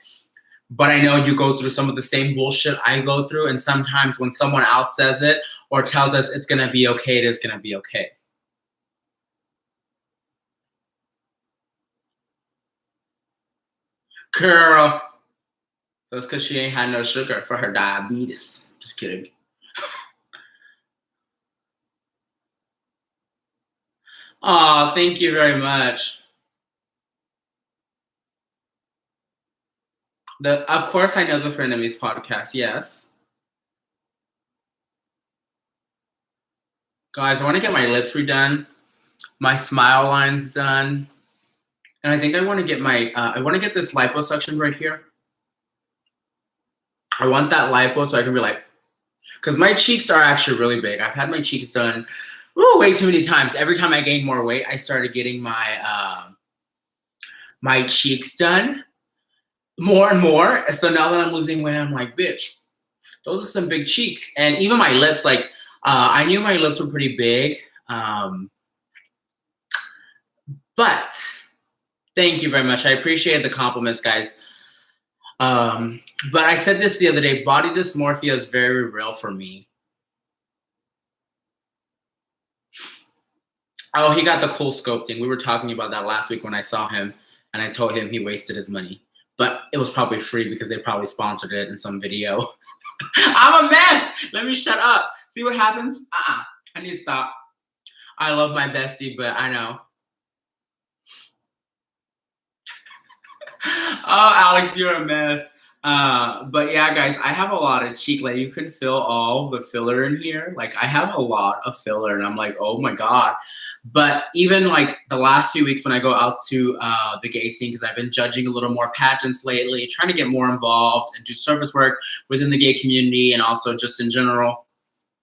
but I know you go through some of the same bullshit I go through. And sometimes when someone else says it or tells us it's going to be okay, it is going to be okay. Girl, that's because she ain't had no sugar for her diabetes. Just kidding. Oh, thank you very much. Of course, I know the Frenemies podcast. Yes, guys, I want to get my lips redone, my smile lines done, and I think I want to get this liposuction right here. I want that lipo so I can be like, because my cheeks are actually really big. I've had my cheeks done way too many times. Every time I gained more weight, I started getting my cheeks done more and more. So now that I'm losing weight, I'm like, bitch, those are some big cheeks. And even my lips, like, I knew my lips were pretty big. But thank you very much. I appreciate the compliments, guys. But I said this the other day, body dysmorphia is very real for me. Oh, he got the cool sculpting. We were talking about that last week when I saw him, and I told him he wasted his money. But it was probably free because they probably sponsored it in some video. I'm a mess. Let me shut up. See what happens? I need to stop. I love my bestie, but I know. Oh, Alex, you're a mess. But yeah, guys, I have a lot of cheek. Like, you can feel all the filler in here. Like, I have a lot of filler, and I'm like, oh my God. But even like the last few weeks when I go out to the gay scene, because I've been judging a little more pageants lately, trying to get more involved and do service work within the gay community and also just in general.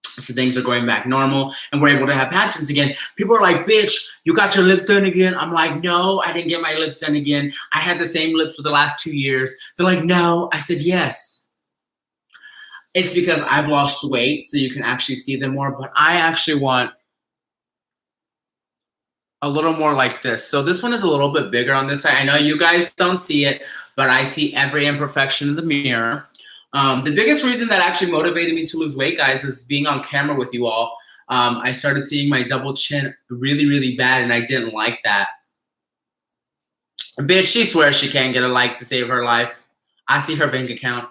So things are going back normal and we're able to have pageants again. People are like, bitch, you got your lips done again? I'm like, no, I didn't get my lips done again. I had the same lips for the last 2 years. They're like, no. I said, yes. It's because I've lost weight so you can actually see them more, but I actually want a little more like this. So this one is a little bit bigger on this side. I know you guys don't see it, but I see every imperfection in the mirror. The biggest reason that actually motivated me to lose weight, guys, is being on camera with you all. I started seeing my double chin really, really bad, and I didn't like that. Bitch, she swears she can't get a like to save her life. I see her bank account.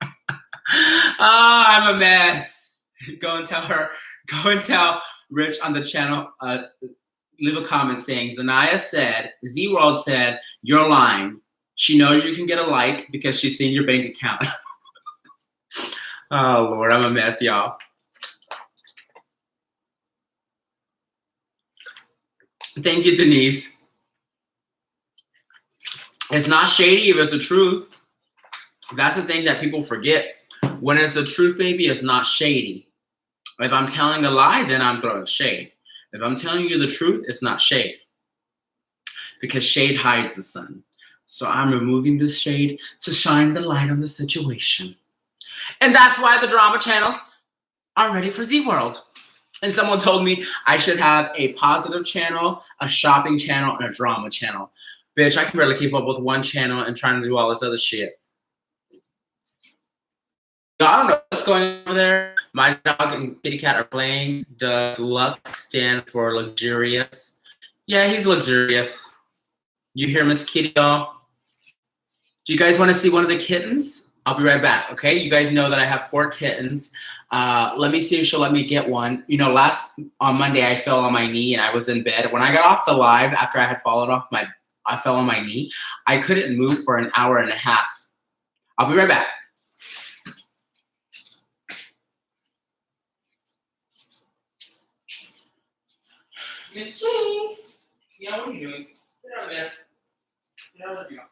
Oh, I'm a mess. Go and tell Rich on the channel, leave a comment saying, Z-World said, you're lying. She knows you can get a like because she's seen your bank account. Oh, Lord, I'm a mess, y'all. Thank you, Denise. It's not shady if it's the truth. That's the thing that people forget. When it's the truth, baby, it's not shady. If I'm telling a lie, then I'm throwing shade. If I'm telling you the truth, it's not shade, because shade hides the sun. So I'm removing this shade to shine the light on the situation. And that's why the drama channels are ready for Z World. And someone told me I should have a positive channel, a shopping channel, and a drama channel. Bitch, I can barely keep up with one channel and trying to do all this other shit. I don't know what's going on there. My dog and kitty cat are playing. Does luck stand for luxurious? Yeah, he's luxurious. You hear Miss Kitty, y'all? Do you guys want to see one of the kittens? I'll be right back, okay? You guys know that I have 4 kittens. Let me see if she'll let me get one. You know, on Monday, I fell on my knee and I was in bed. When I got off the live, after I had I fell on my knee, I couldn't move for an hour and a half. I'll be right back. Miss Kitty. Yeah, what are you doing? Get out of there. Get out of there.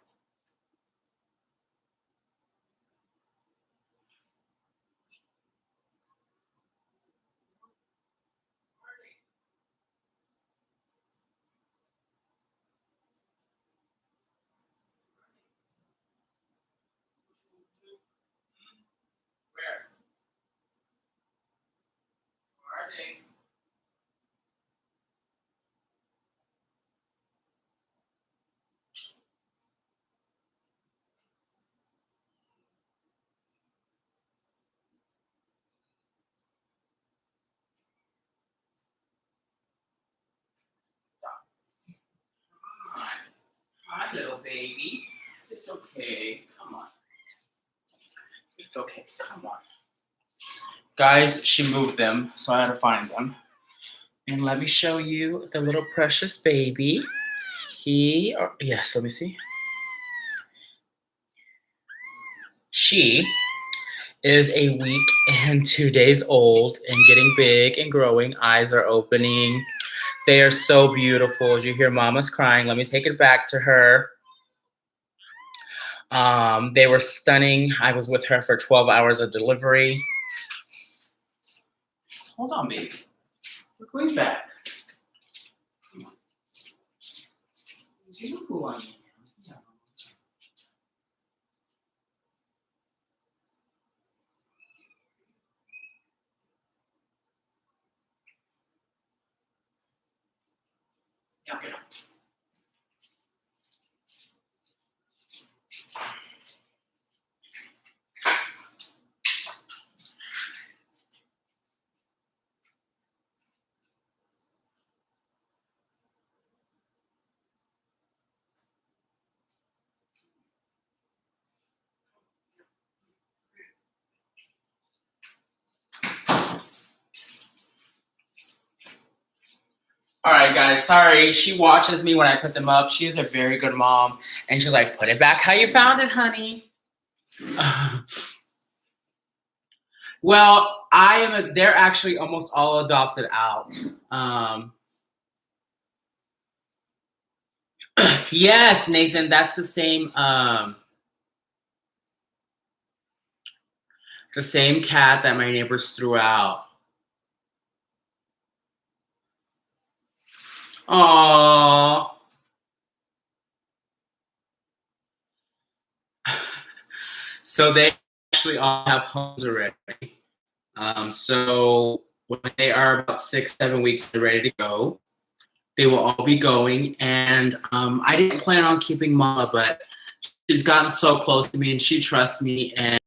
Where? Where are they? Hi. Hi, little baby. It's okay. Come on. It's okay. Come on. Guys, she moved them, so I had to find them. And let me show you the little precious baby. Yes, let me see. She is a week and 2 days old and getting big and growing. Eyes are opening. They are so beautiful. As you hear mama's crying, let me take it back to her. They were stunning. I was with her for 12 hours of delivery. Hold on, baby. We're going back. Come on. You know who I am. Yeah. Yeah, get up. All right, guys, sorry. She watches me when I put them up. She's a very good mom. And she's like, put it back how you found it, honey. Well, they're actually almost all adopted out. Yes, Nathan, that's the same cat that my neighbors threw out. Aww. So they actually all have homes already. So when they are about 6-7 weeks, they're ready to go. They will all be going. And I didn't plan on keeping Mama, but she's gotten so close to me and she trusts me, and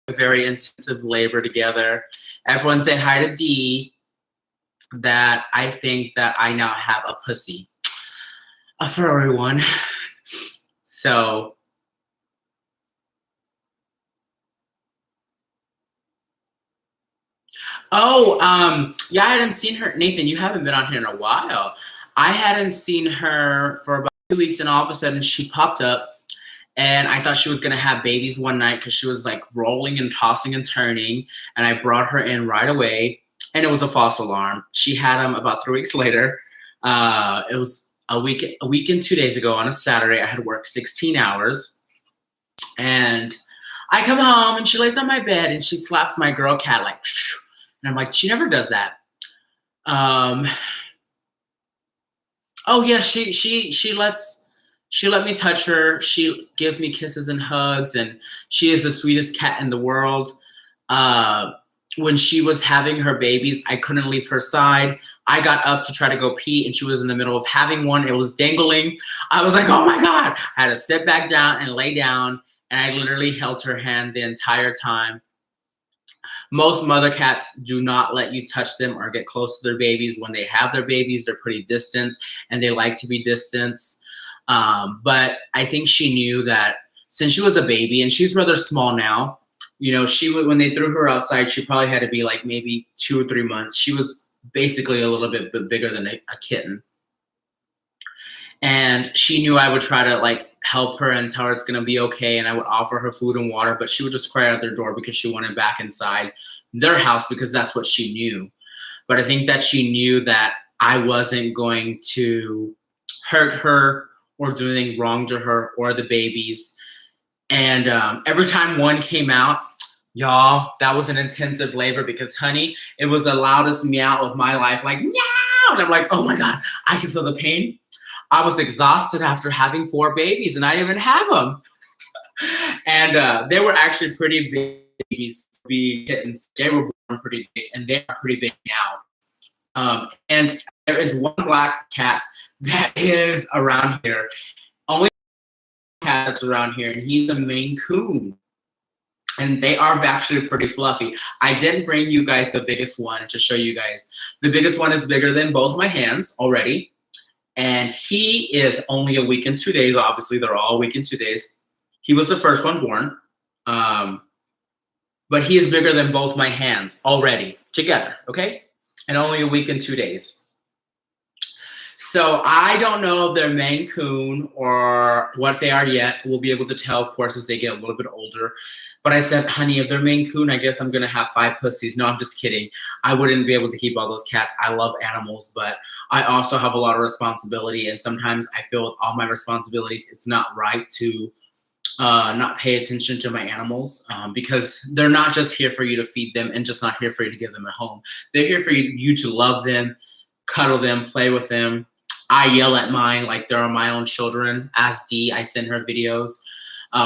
a very intensive labor together. Everyone say hi to Dee, that I think that I now have a pussy. A furry one. So yeah, I hadn't seen her. Nathan, you haven't been on here in a while. I hadn't seen her for about 2 weeks, and all of a sudden she popped up, and I thought she was gonna have babies one night because she was like rolling and tossing and turning, and I brought her in right away, and it was a false alarm. She had them about 3 weeks later. It was a week and 2 days ago on a Saturday. I had worked 16 hours, and I come home and she lays on my bed and she slaps my girl cat like, And I'm like, she never does that. Oh yeah, she let me touch her. She gives me kisses and hugs, and she is the sweetest cat in the world. When she was having her babies, I couldn't leave her side. I got up to try to go pee, and she was in the middle of having one. It was dangling. I was like, oh my God. I had to sit back down and lay down, and I literally held her hand the entire time. Most mother cats do not let you touch them or get close to their babies. When they have their babies, they're pretty distant, and they like to be distant. But I think she knew that since she was a baby, and she's rather small now, you know, she would, when they threw her outside, she probably had to be like maybe 2 or 3 months. She was basically a little bit bigger than a kitten. And she knew I would try to like help her and tell her it's gonna be okay, and I would offer her food and water, but she would just cry out their door because she wanted back inside their house, because that's what she knew. But I think that she knew that I wasn't going to hurt her or do anything wrong to her or the babies. And every time one came out, y'all, that was an intensive labor, because honey, it was the loudest meow of my life, like meow. And I'm like, oh my God, I can feel the pain. I was exhausted after having 4 babies, and I didn't even have them. And they were actually pretty big babies, being kittens. They were born pretty big, and they are pretty big now. And there is one black cat that is around here. Only cat that's around here, and he's a Maine Coon. And they are actually pretty fluffy. I didn't bring you guys the biggest one to show you guys. The biggest one is bigger than both my hands already. And he is only a week and 2 days. Obviously, they're all a week and 2 days. He was the first one born. But he is bigger than both my hands already together, okay? And only a week and 2 days. So I don't know if they're Maine Coon or what they are yet. We'll be able to tell, of course, as they get a little bit older. But I said, honey, if they're Maine Coon, I guess I'm gonna have 5 pussies. No, I'm just kidding. I wouldn't be able to keep all those cats. I love animals, but I also have a lot of responsibility. And sometimes I feel with all my responsibilities, it's not right to not pay attention to my animals, because they're not just here for you to feed them and just not here for you to give them a home. They're here for you to love them, cuddle them, play with them. I yell at mine like they're my own children. As Dee, I send her videos.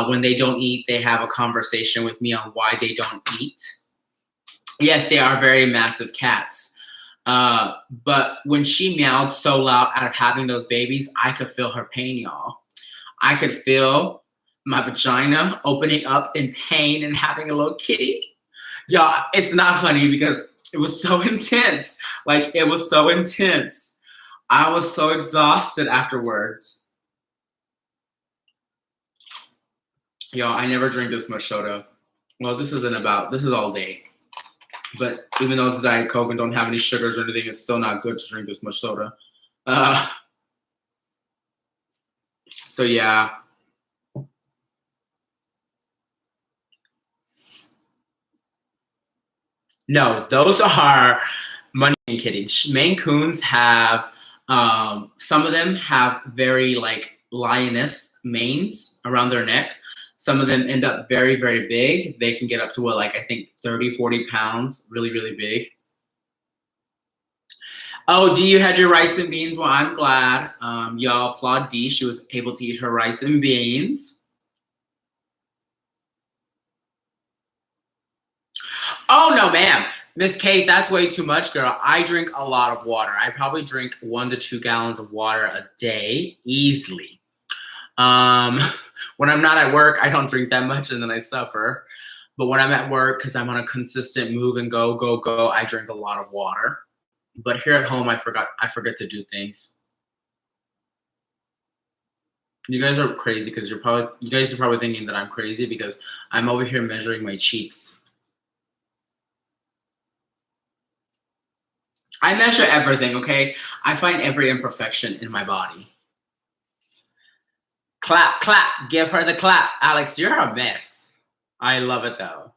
When they don't eat, they have a conversation with me on why they don't eat. Yes, they are very massive cats. But when she meowed so loud out of having those babies, I could feel her pain, y'all. I could feel my vagina opening up in pain and having a little kitty. Y'all, it's not funny because it was so intense. Like, it was so intense. I was so exhausted afterwards. Y'all, I never drink this much soda. Well, this is all day. But even though it's Diet Coke and don't have any sugars or anything, it's still not good to drink this much soda. So yeah. No, those are Munchkin kitties. Maine Coons have, some of them have very like lioness manes around their neck. Some of them end up very, very big. They can get up to what, like I think 30, 40 pounds, really, really big. Oh, Dee, you had your rice and beans. Well, I'm glad. Y'all applaud Dee. She was able to eat her rice and beans. Oh, no, ma'am. Miss Kate, that's way too much, girl. I drink a lot of water. I probably drink 1 to 2 gallons of water a day, easily. When I'm not at work, I don't drink that much, and then I suffer. But when I'm at work, because I'm on a consistent move and go, go, go, I drink a lot of water. But here at home, I forget to do things. You guys are crazy because you guys are probably thinking that I'm crazy because I'm over here measuring my cheeks. I measure everything, okay? I find every imperfection in my body. Clap, clap, give her the clap. Alex, you're a mess. I love it though.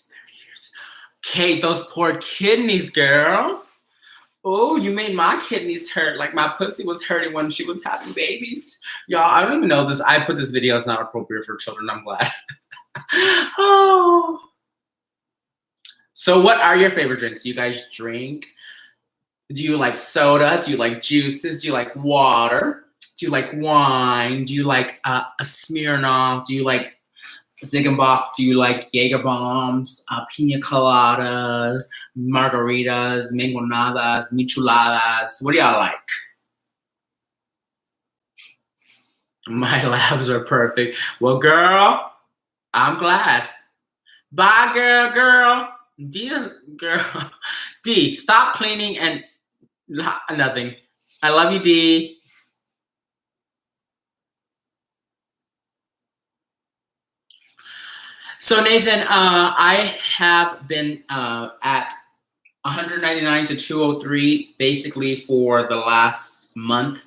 30 years. Kate, those poor kidneys, girl. Oh, you made my kidneys hurt. Like my pussy was hurting when she was having babies. Y'all, I don't even know this. I put this video, it's not appropriate for children. I'm glad. Oh. So what are your favorite drinks? Do you guys drink? Do you like soda? Do you like juices? Do you like water? Do you like wine? Do you like a Smirnoff? Do you like Ziegenbach? Do you like Jaeger bombs, pina coladas, margaritas, mangonadas, micheladas? What do y'all like? My labs are perfect. Well, girl, I'm glad. Bye, girl. Girl. D, stop cleaning and nothing. I love you, D. So Nathan, I have been at 199 to 203 basically for the last month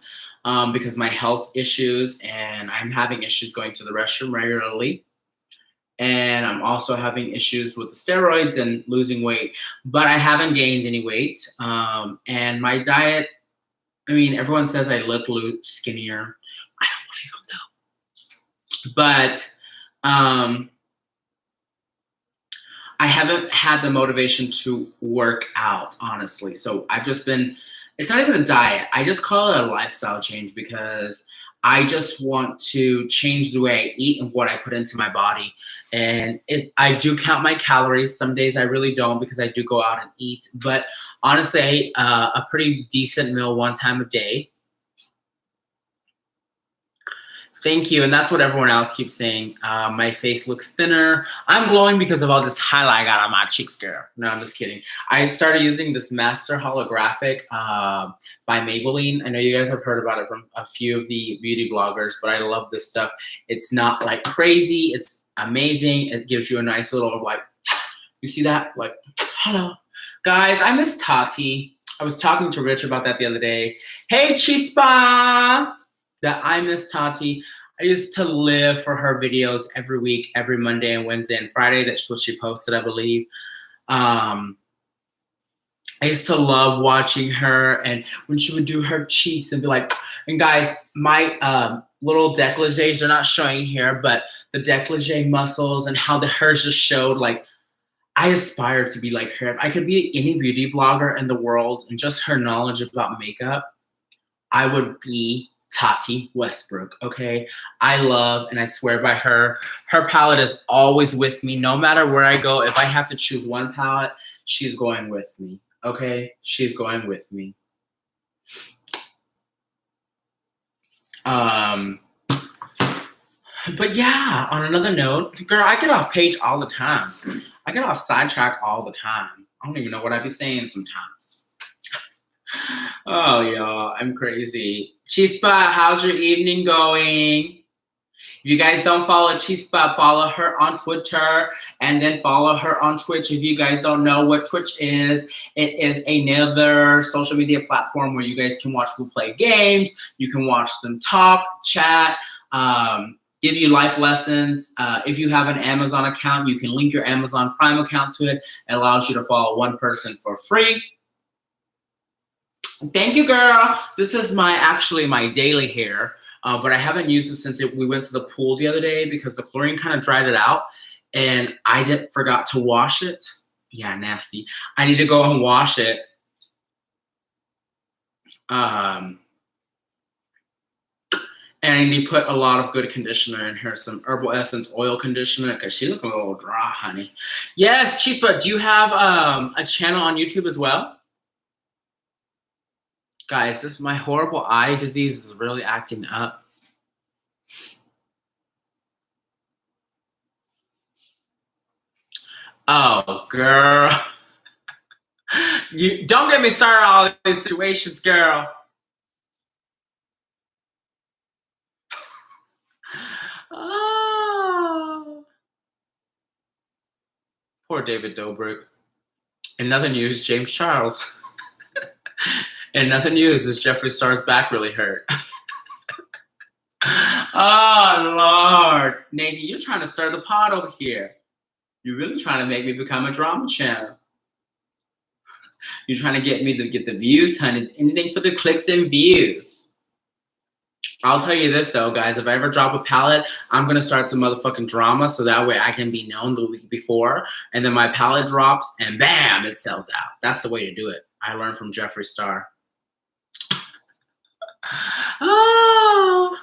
because my health issues, and I'm having issues going to the restroom regularly. And I'm also having issues with the steroids and losing weight, but I haven't gained any weight. And my diet, I mean, everyone says I look skinnier. I don't believe them though. But I haven't had the motivation to work out, honestly. So I've just been, it's not even a diet. I just call it a lifestyle change because I just want to change the way I eat and what I put into my body. And I do count my calories. Some days I really don't because I do go out and eat. But honestly, a pretty decent meal one time a day. Thank you. And that's what everyone else keeps saying. My face looks thinner. I'm glowing because of all this highlight I got on my cheeks, girl. No, I'm just kidding. I started using this Master Holographic by Maybelline. I know you guys have heard about it from a few of the beauty bloggers, but I love this stuff. It's not like crazy. It's amazing. It gives you a nice little, like, you see that? Like, hello. Guys, I miss Tati. I was talking to Rich about that the other day. Hey, Chispa! That I miss Tati. I used to live for her videos every week, every Monday and Wednesday and Friday. That's what she posted, I believe. I used to love watching her, and when she would do her cheeks and be like, and guys, my little décolletés are not showing here, but the décolleté muscles and how hers just showed, like, I aspire to be like her. If I could be any beauty blogger in the world and just her knowledge about makeup, I would be Tati Westbrook, okay? I love and I swear by her. Her palette is always with me. No matter where I go, if I have to choose one palette, she's going with me, okay? She's going with me. But yeah, on another note, girl, I get off page all the time. I get off sidetrack all the time. I don't even know what I be saying sometimes. Oh, y'all, I'm crazy. Chispa, how's your evening going? If you guys don't follow Chispa, follow her on Twitter and then follow her on Twitch. If you guys don't know what Twitch is, it is another social media platform where you guys can watch people play games. You can watch them talk, chat, give you life lessons. If you have an Amazon account, you can link your Amazon Prime account to it. It allows you to follow one person for free. Thank you, girl. This is actually my daily hair, but I haven't used it since we went to the pool the other day because the chlorine kind of dried it out, and I forgot to wash it. Yeah, nasty. I need to go and wash it. And I need to put a lot of good conditioner in her, some Herbal Essence oil conditioner, because she looks a little dry, honey. Yes, Chispa, do you have a channel on YouTube as well? Guys, my horrible eye disease is really acting up. Oh, girl. You don't get me started on all these situations, girl. Oh. Poor David Dobrik. In other news, James Charles. In other news, is Jeffree Star's back really hurt? Oh, Lord. Nathan, you're trying to stir the pot over here. You're really trying to make me become a drama channel. You're trying to get me to get the views, honey. Anything for the clicks and views. I'll tell you this though, guys. If I ever drop a palette, I'm gonna start some motherfucking drama so that way I can be known the week before, and then my palette drops, and bam, it sells out. That's the way to do it. I learned from Jeffree Star. Oh,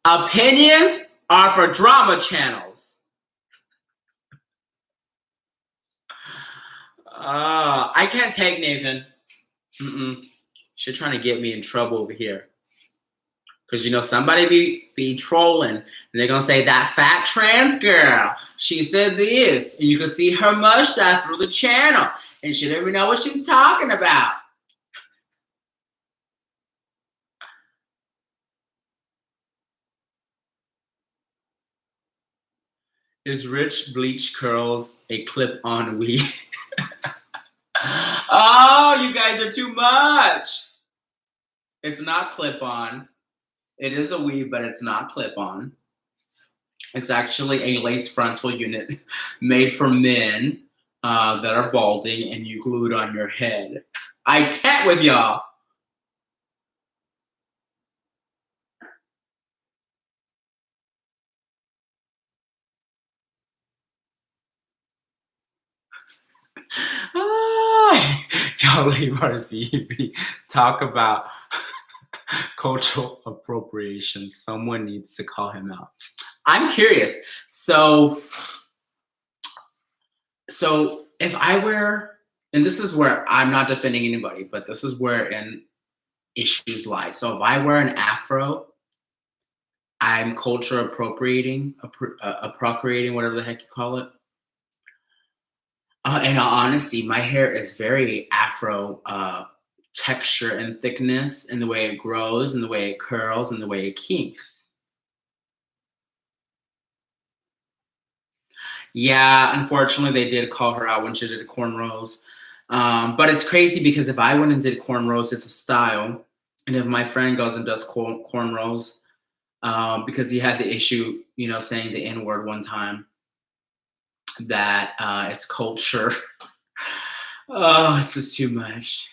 opinions are for drama channels. I can't take Nathan. She's trying to get me in trouble over here. Because, you know, somebody be trolling, and they're going to say, that fat trans girl, she said this, and you can see her mustache through the channel, and she don't even know what she's talking about. Is Rich Bleach Curls a clip-on weave? Oh, you guys are too much. It's not clip-on. It is a weave, but it's not clip-on. It's actually a lace frontal unit made for men that are balding, and you glue it on your head. I can't with y'all. Y'all leave our CB. Talk about cultural appropriation. Someone needs to call him out. I'm curious. So if I wear, and this is where I'm not defending anybody, but this is where an issues lie. So if I wear an afro, I'm culture appropriating, appropriating, whatever the heck you call it. In all honesty, my hair is very afro texture and thickness in the way it grows, and the way it curls, and the way it kinks. Yeah, unfortunately, they did call her out when she did cornrows. But it's crazy because if I went and did cornrows, it's a style. And if my friend goes and does cornrows, because he had the issue, you know, saying the N word one time, that it's culture. Oh, it's just too much.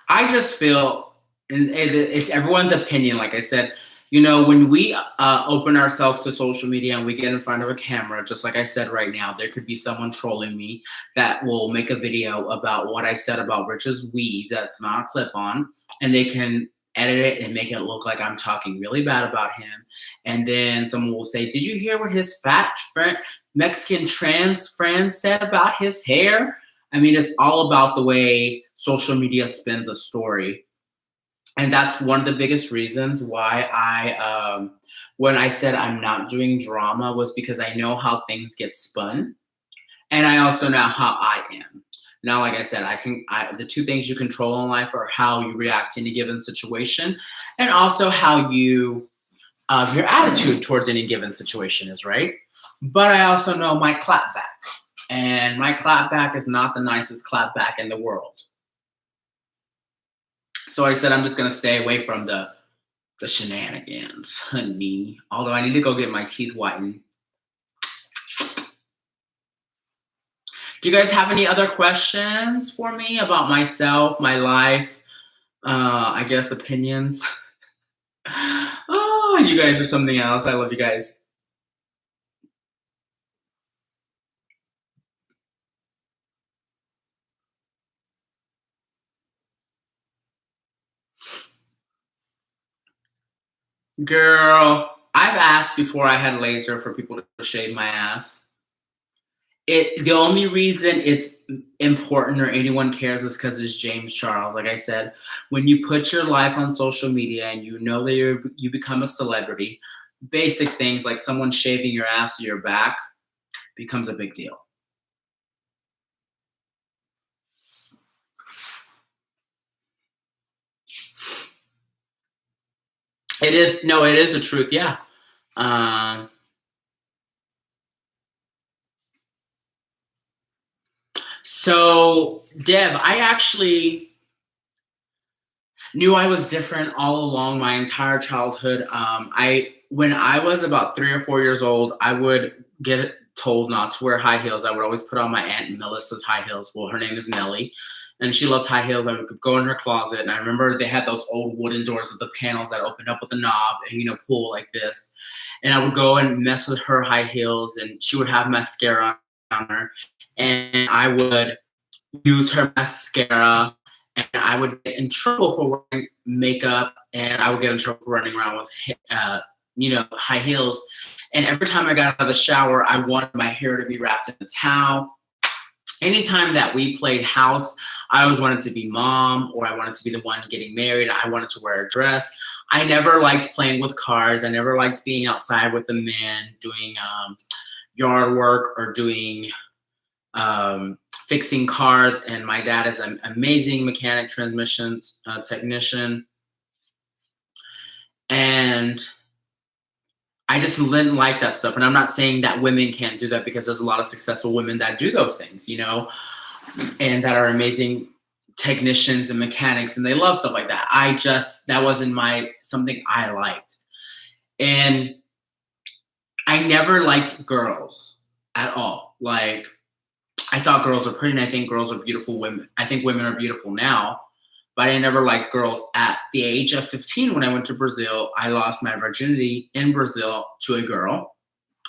I just feel, and it's everyone's opinion. Like I said, you know, when we open ourselves to social media and we get in front of a camera, just like I said right now, there could be someone trolling me that will make a video about what I said about Rich's weave that's not a clip-on, and they can edit it and make it look like I'm talking really bad about him. And then someone will say, did you hear what his fat Mexican trans friend said about his hair? I mean, it's all about the way social media spins a story. And that's one of the biggest reasons why when I said I'm not doing drama, was because I know how things get spun. And I also know how I am. Now, like I said, the two things you control in life are how you react in a given situation, and also how your attitude towards any given situation is, right? But I also know my clapback. And my clapback is not the nicest clapback in the world. So I said I'm just gonna stay away from the shenanigans, honey. Although I need to go get my teeth whitened. Do you guys have any other questions for me about myself, my life, I guess opinions? Oh, you guys are something else. I love you guys. Girl, I've asked before I had laser for people to shave my ass. The only reason it's important or anyone cares is because it's James Charles. Like I said, when you put your life on social media and you know that you become a celebrity, basic things like someone shaving your ass or your back becomes a big deal. It is a truth, yeah. So Dev, I actually knew I was different all along my entire childhood. When I was about 3 or 4 years old, I would get told not to wear high heels. I would always put on my Aunt Melissa's high heels. Well, her name is Nellie, and she loves high heels. I would go in her closet, and I remember they had those old wooden doors with the panels that opened up with a knob and, pull like this. And I would go and mess with her high heels, and she would have mascara on her, and I would use her mascara, and I would get in trouble for wearing makeup, and I would get in trouble for running around with, high heels. And every time I got out of the shower, I wanted my hair to be wrapped in a towel. Anytime that we played house, I always wanted to be mom, or I wanted to be the one getting married. I wanted to wear a dress. I never liked playing with cars. I never liked being outside with the men doing yard work or doing fixing cars. And my dad is an amazing mechanic, transmissions technician. And I just didn't like that stuff. And I'm not saying that women can't do that, because there's a lot of successful women that do those things, and that are amazing technicians and mechanics, and they love stuff like that. That wasn't something I liked. And I never liked girls at all. Like, I thought girls are pretty, and I think girls are beautiful women. I think women are beautiful now, but I never liked girls. At the age of 15, when I went to Brazil, I lost my virginity in Brazil to a girl,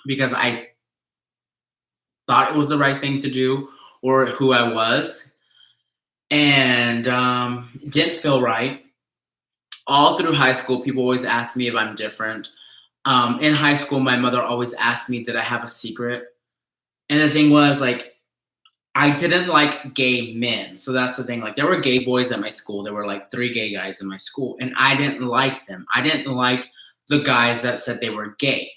because I thought it was the right thing to do, or who I was, and it didn't feel right. All through high school, people always ask me if I'm different. In high school, my mother always asked me, did I have a secret? And the thing was, like, I didn't like gay men. So that's the thing. Like, there were gay boys at my school. There were like 3 gay guys in my school, and I didn't like them. I didn't like the guys that said they were gay.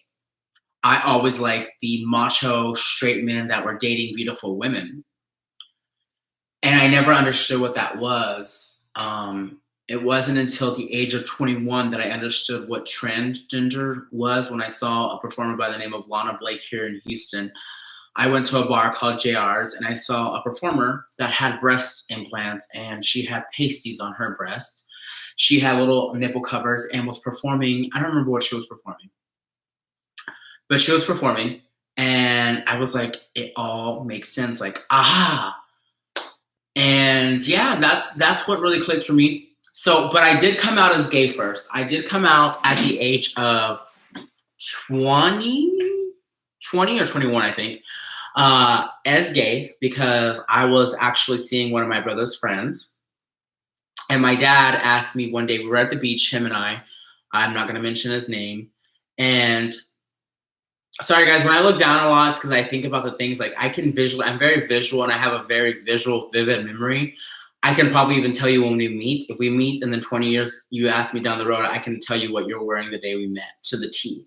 I always liked the macho straight men that were dating beautiful women. And I never understood what that was. It wasn't until the age of 21 that I understood what transgender was, when I saw a performer by the name of Lana Blake here in Houston. I went to a bar called JR's, and I saw a performer that had breast implants, and she had pasties on her breasts. She had little nipple covers and was performing. I don't remember what she was performing, but she was performing, and I was like, it all makes sense. Like, aha. And yeah, that's what really clicked for me. So, but I did come out as gay first. I did come out at the age of 20 or 21, I think, as gay, because I was actually seeing one of my brother's friends. And my dad asked me one day, we were at the beach, him and I'm not going to mention his name. And sorry guys, when I look down a lot, it's because I think about the things, like, I'm very visual, and I have a very visual, vivid memory. I can probably even tell you when we meet. If we meet and then 20 years, you ask me down the road, I can tell you what you're wearing the day we met, to the T.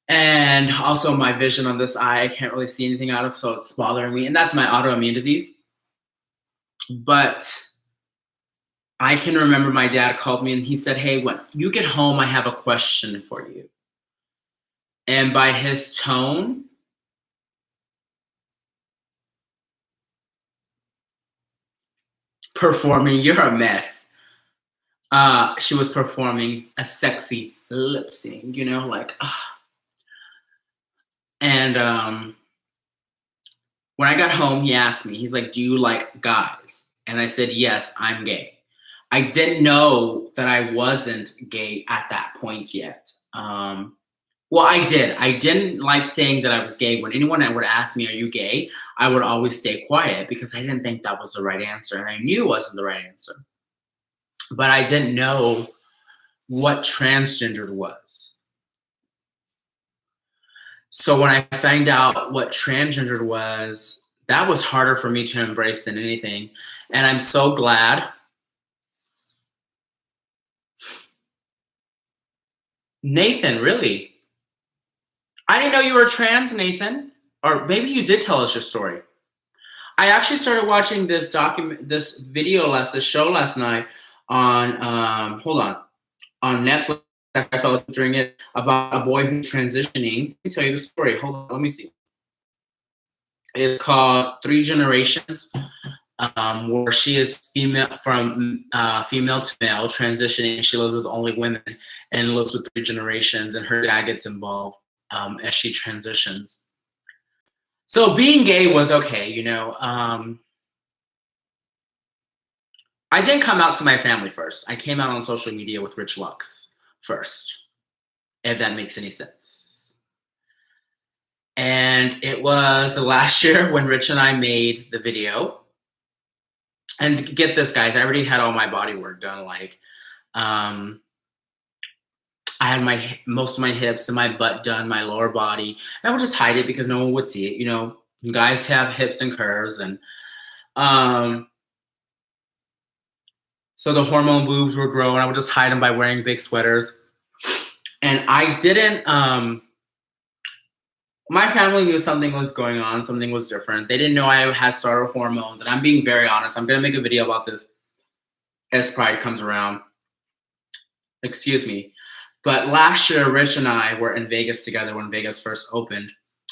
And also my vision on this eye, I can't really see anything out of, so it's bothering me. And that's my autoimmune disease. But I can remember my dad called me, and he said, hey, when you get home, I have a question for you. And by his tone, performing, you're a mess. She was performing a sexy lip sync, like, And when I got home, he asked me, he's like, do you like guys? And I said, yes, I'm gay. I didn't know that I wasn't gay at that point yet. Well, I did. I didn't like saying that I was gay. When anyone would ask me, are you gay? I would always stay quiet, because I didn't think that was the right answer. And I knew it wasn't the right answer. But I didn't know what transgendered was. So when I found out what transgendered was, that was harder for me to embrace than anything. And I'm so glad. Nathan, really? I didn't know you were trans, Nathan. Or maybe you did tell us your story. I actually started watching this show last night on, on Netflix. I fell asleep during it, about a boy who's transitioning. Let me tell you the story. Hold on, let me see. It's called 3 Generations. where she is female from female to male, transitioning. She lives with only women and lives with 3 generations, and her dad gets involved as she transitions. So being gay was okay, you know. I didn't come out to my family first. I came out on social media with Rich Lux first, if that makes any sense. And it was last year when Rich and I made the video. And get this, guys, I already had all my body work done. Like, I had most of my hips and my butt done, my lower body. And I would just hide it because no one would see it. You know, guys have hips and curves, and so the hormone boobs were growing. I would just hide them by wearing big sweaters. And I didn't. My family knew something was going on, something was different. They didn't know I had started hormones, and I'm being very honest. I'm gonna make a video about this as Pride comes around. Excuse me. But last year, Rich and I were in Vegas together when Vegas first opened,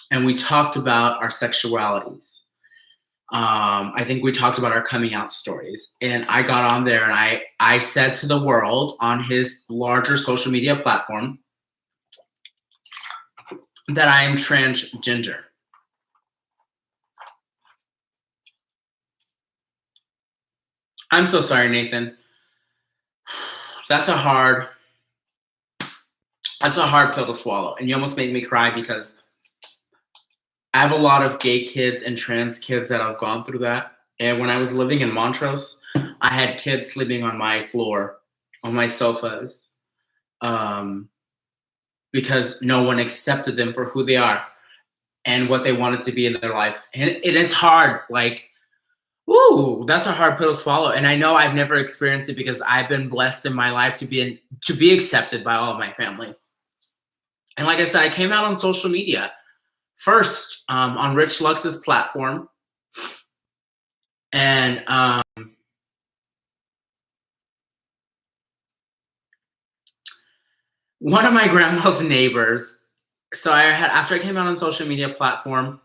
and we talked about our sexualities. I think we talked about our coming out stories, and I got on there and I said to the world on his larger social media platform that I am transgender. I'm so sorry, Nathan. That's a hard pill to swallow, and you almost make me cry because I have a lot of gay kids and trans kids that have gone through that. And when I was living in Montrose, I had kids sleeping on my floor, on my sofas, because no one accepted them for who they are and what they wanted to be in their life. And it's hard. Like, woo, that's a hard pill to swallow. And I know I've never experienced it because I've been blessed in my life to be accepted by all of my family. And like I said, I came out on social media first on Rich Lux's platform. And one of my grandma's neighbors, so after I came out on social media platform,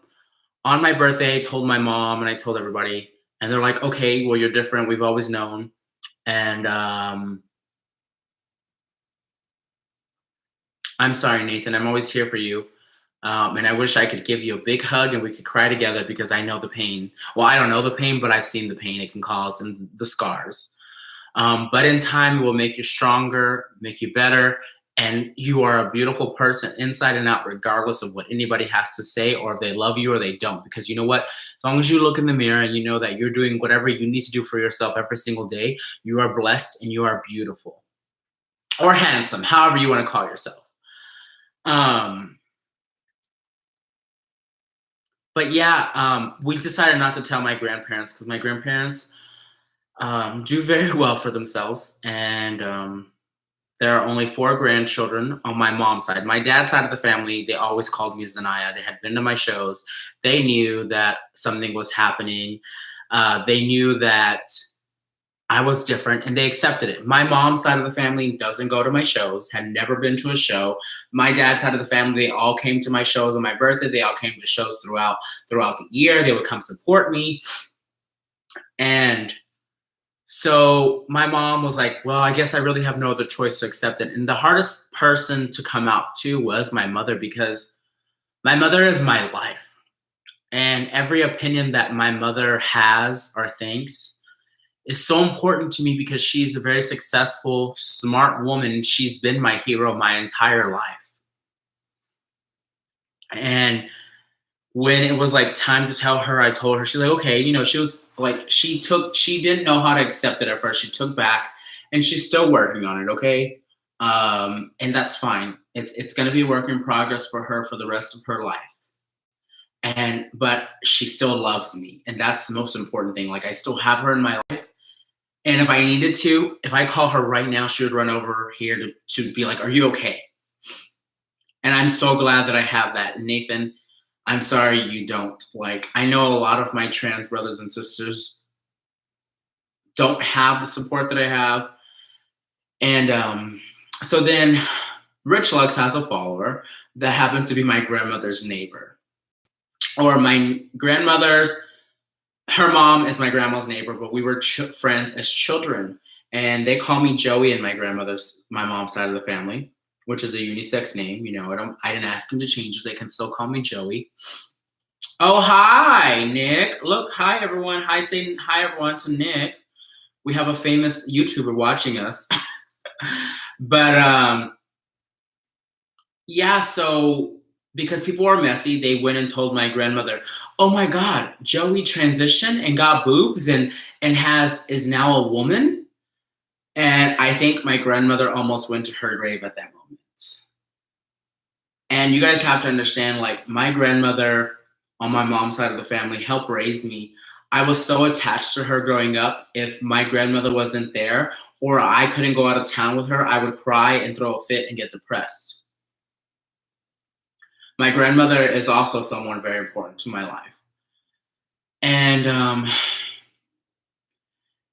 on my birthday, I told my mom and I told everybody, and they're like, okay, well, you're different. We've always known. And I'm sorry, Nathan. I'm always here for you. And I wish I could give you a big hug and we could cry together because I know the pain. Well, I don't know the pain, but I've seen the pain it can cause and the scars. But in time, it will make you stronger, make you better. And you are a beautiful person inside and out, regardless of what anybody has to say or if they love you or they don't. Because you know what? As long as you look in the mirror and you know that you're doing whatever you need to do for yourself every single day, you are blessed and you are beautiful. Or handsome, however you want to call yourself. But yeah, we decided not to tell my grandparents because my grandparents do very well for themselves. And there are only 4 grandchildren on my mom's side. My dad's side of the family, they always called me Zanaya. They had been to my shows. They knew that something was happening. They knew that I was different and they accepted it. My mom's side of the family doesn't go to my shows, had never been to a show. My dad's side of the family, they all came to my shows on my birthday. They all came to shows throughout the year. They would come support me. And so my mom was like, well, I guess I really have no other choice to accept it. And the hardest person to come out to was my mother because my mother is my life. And every opinion that my mother has or thinks is so important to me because she's a very successful, smart woman. She's been my hero my entire life. And when it was like time to tell her, I told her, she's like, okay, you know, she was like, she didn't know how to accept it at first. She took back and she's still working on it. Okay. And that's fine. It's going to be a work in progress for her for the rest of her life. But she still loves me. And that's the most important thing. Like I still have her in my life. And if I needed to, if I call her right now, she would run over here to be like, are you okay? And I'm so glad that I have that. Nathan, I'm sorry you don't. Like, I know a lot of my trans brothers and sisters don't have the support that I have. And so then Rich Lux has a follower that happened to be my grandmother's neighbor. Or my grandmother's her mom is my grandma's neighbor, but we were friends as children. And they call me Joey in my mom's side of the family, which is a unisex name. You know, I didn't ask them to change it. They can still call me Joey. Oh, hi, Nick. Look, hi, everyone. Hi, say hi, everyone, to Nick. We have a famous YouTuber watching us. But, yeah, so because people are messy, they went and told my grandmother, oh my God, Joey transitioned and got boobs and is now a woman. And I think my grandmother almost went to her grave at that moment. And you guys have to understand, like, my grandmother on my mom's side of the family helped raise me. I was so attached to her growing up. If my grandmother wasn't there or I couldn't go out of town with her, I would cry and throw a fit and get depressed. My grandmother is also someone very important to my life. And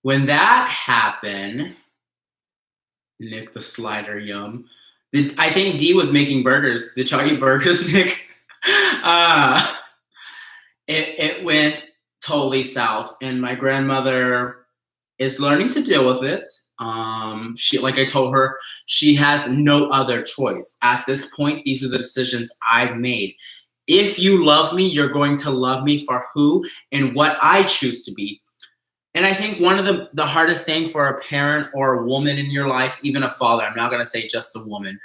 when that happened, Nick the Slider, yum. I think Dee was making burgers. Did y'all eat burgers, Nick? It went totally south, and my grandmother is learning to deal with it. She, like I told her, she has no other choice. At this point, these are the decisions I've made. If you love me, you're going to love me for who and what I choose to be. And I think one of the hardest thing for a parent or a woman in your life, even a father, I'm not going to say just a woman,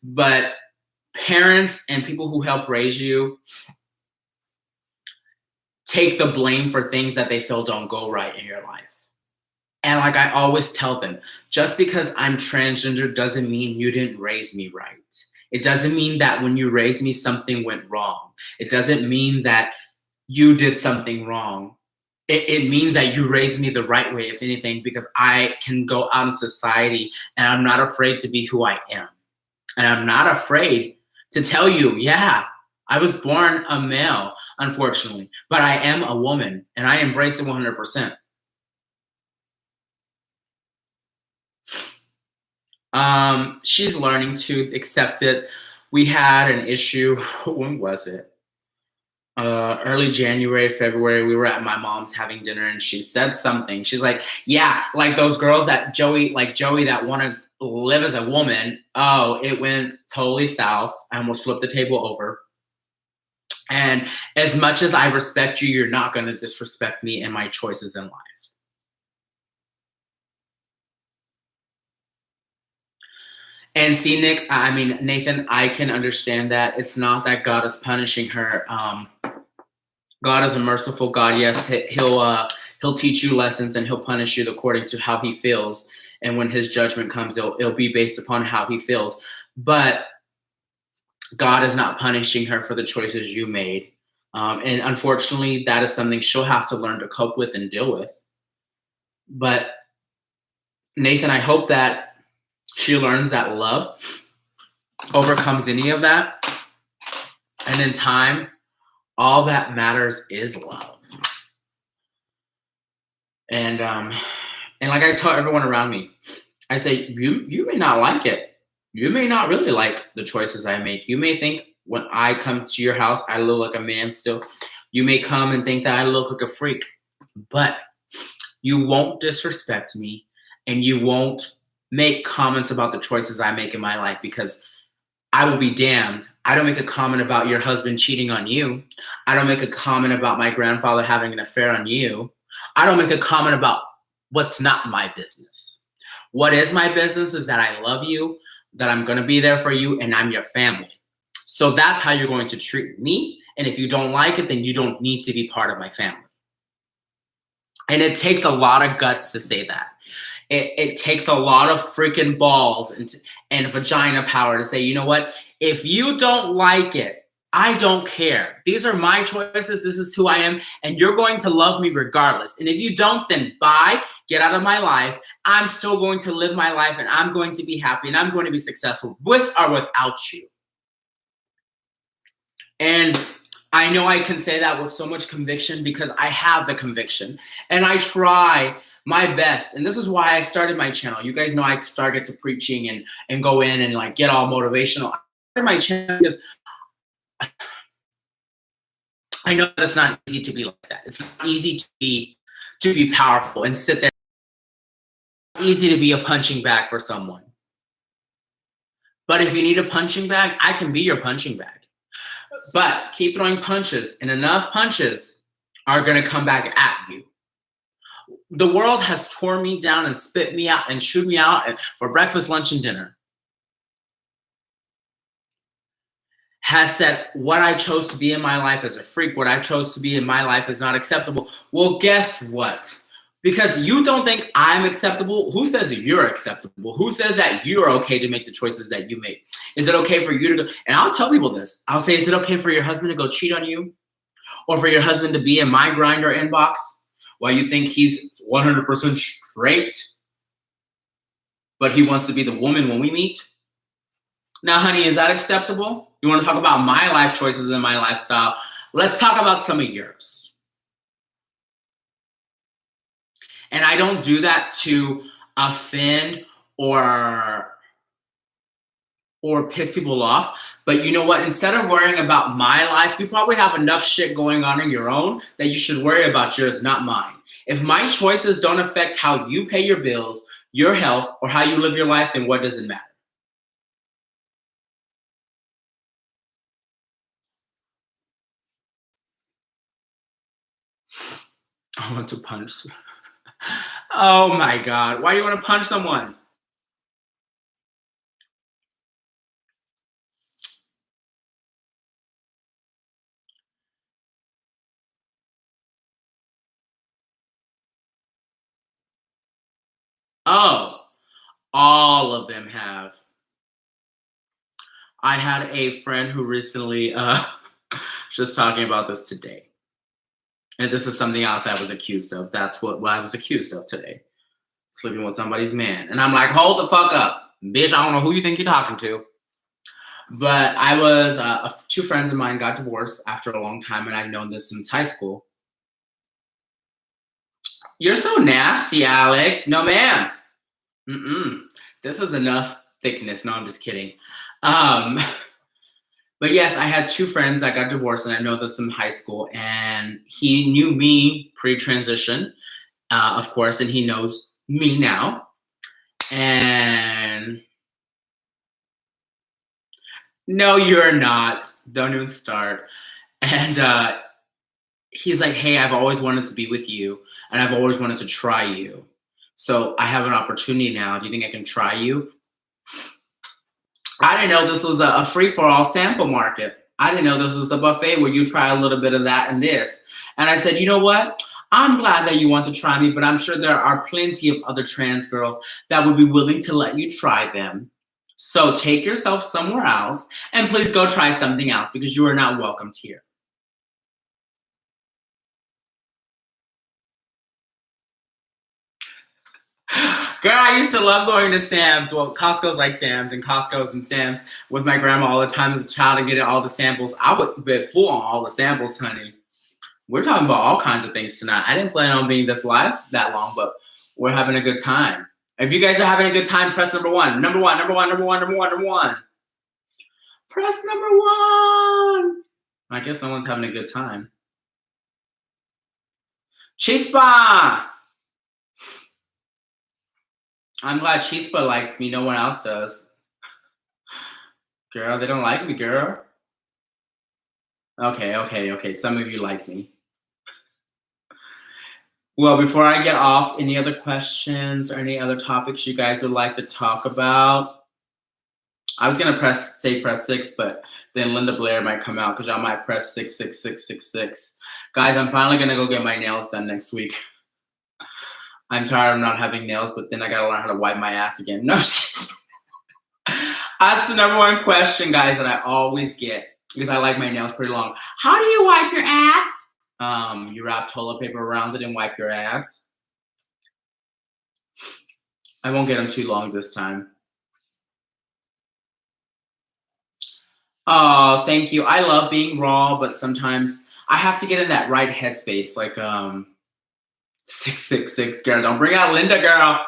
but parents and people who help raise you take the blame for things that they feel don't go right in your life. And like I always tell them, just because I'm transgender doesn't mean you didn't raise me right. It doesn't mean that when you raised me, something went wrong. It doesn't mean that you did something wrong. It means that you raised me the right way, if anything, because I can go out in society and I'm not afraid to be who I am. And I'm not afraid to tell you, yeah, I was born a male, unfortunately, but I am a woman and I embrace it 100%. She's learning to accept it. We had an issue, when was it? Early January, February, we were at my mom's having dinner and she said something. She's like, yeah, like those girls that Joey that want to live as a woman. Oh, it went totally south. I almost flipped the table over. And as much as I respect you, you're not going to disrespect me and my choices in life. And see, Nick, I mean, Nathan, I can understand that. It's not that God is punishing her. God is a merciful God. Yes, he'll teach you lessons and he'll punish you according to how he feels. And when his judgment comes, it'll be based upon how he feels. But God is not punishing her for the choices you made. And unfortunately, that is something she'll have to learn to cope with and deal with. But Nathan, I hope that she learns that love overcomes any of that. And in time, all that matters is love. And like I tell everyone around me, I say, you may not like it. You may not really like the choices I make. You may think when I come to your house, I look like a man still. You may come and think that I look like a freak. But you won't disrespect me and you won't make comments about the choices I make in my life, because I will be damned. I don't make a comment about your husband cheating on you. I don't make a comment about my grandfather having an affair on you. I don't make a comment about what's not my business. What is my business is that I love you, that I'm going to be there for you, and I'm your family. So that's how you're going to treat me. And if you don't like it, then you don't need to be part of my family. And it takes a lot of guts to say that. It takes a lot of freaking balls and vagina power to say, you know what? If you don't like it, I don't care. These are my choices. This is who I am. And you're going to love me regardless. And if you don't, then bye. Get out of my life. I'm still going to live my life and I'm going to be happy and I'm going to be successful with or without you. And I know I can say that with so much conviction because I have the conviction. And I try my best. And this is why I started my channel. You guys know I started to preaching and go in and like get all motivational. I started my channel because I know that it's not easy to be like that. It's not easy to be powerful and sit there. It's easy to be a punching bag for someone. But if you need a punching bag, I can be your punching bag. But keep throwing punches, and enough punches are going to come back at you. The world has torn me down and spit me out and chewed me out for breakfast, lunch, and dinner. Has said what I chose to be in my life as a freak, what I chose to be in my life is not acceptable. Well, guess what? Because you don't think I'm acceptable, who says that you're acceptable? Who says that you're okay to make the choices that you make? Is it okay for you to go? And I'll tell people this. I'll say, is it okay for your husband to go cheat on you? Or for your husband to be in my Grindr inbox while you think he's 100% straight, but he wants to be the woman when we meet? Now, honey, is that acceptable? You want to talk about my life choices and my lifestyle? Let's talk about some of yours. And I don't do that to offend or piss people off. But you know what? Instead of worrying about my life, you probably have enough shit going on in your own that you should worry about yours, not mine. If my choices don't affect how you pay your bills, your health, or how you live your life, then what does it matter? I want to punch. Oh my God. Why do you want to punch someone? Oh, all of them have. I had a friend who recently, just talking about this today. And this is something else I was accused of. That's what I was accused of today. Sleeping with somebody's man. And I'm like, hold the fuck up. Bitch, I don't know who you think you're talking to. But I was, two friends of mine got divorced after a long time, and I've known this since high school. You're so nasty, Alex. No, ma'am. This is enough thickness. No, I'm just kidding. But yes, I had two friends that got divorced, and I know this in high school. And he knew me pre-transition, of course, and he knows me now. And no, you're not. Don't even start. And he's like, hey, I've always wanted to be with you, and I've always wanted to try you. So I have an opportunity now. Do you think I can try you? I didn't know this was a free-for-all sample market. I didn't know this was the buffet where you try a little bit of that and this. And I said, you know what? I'm glad that you want to try me, but I'm sure there are plenty of other trans girls that would be willing to let you try them. So take yourself somewhere else, and please go try something else, because you are not welcomed here. Girl, I used to love going to Sam's. Well, Costco's like Sam's, and Costco's and Sam's with my grandma all the time as a child and getting all the samples. I would be full on all the samples, honey. We're talking about all kinds of things tonight. I didn't plan on being this live that long, but we're having a good time. If you guys are having a good time, press number one. Number one, number one, number one, number one, number one. Press number one. I guess no one's having a good time. Chispa! I'm glad Chispa likes me. No one else does. Girl, they don't like me, girl. Okay. Some of you like me. Well, before I get off, any other questions or any other topics you guys would like to talk about? I was gonna press 6, but then Linda Blair might come out because I might press 66666. Guys, I'm finally gonna go get my nails done next week. I'm tired of not having nails, but then I gotta learn how to wipe my ass again. No, that's the number one question, guys, that I always get, because I like my nails pretty long. How do you wipe your ass? You wrap toilet paper around it and wipe your ass. I won't get them too long this time. Oh, thank you. I love being raw, but sometimes I have to get in that right headspace. Like 666, girl. Don't bring out Linda, girl.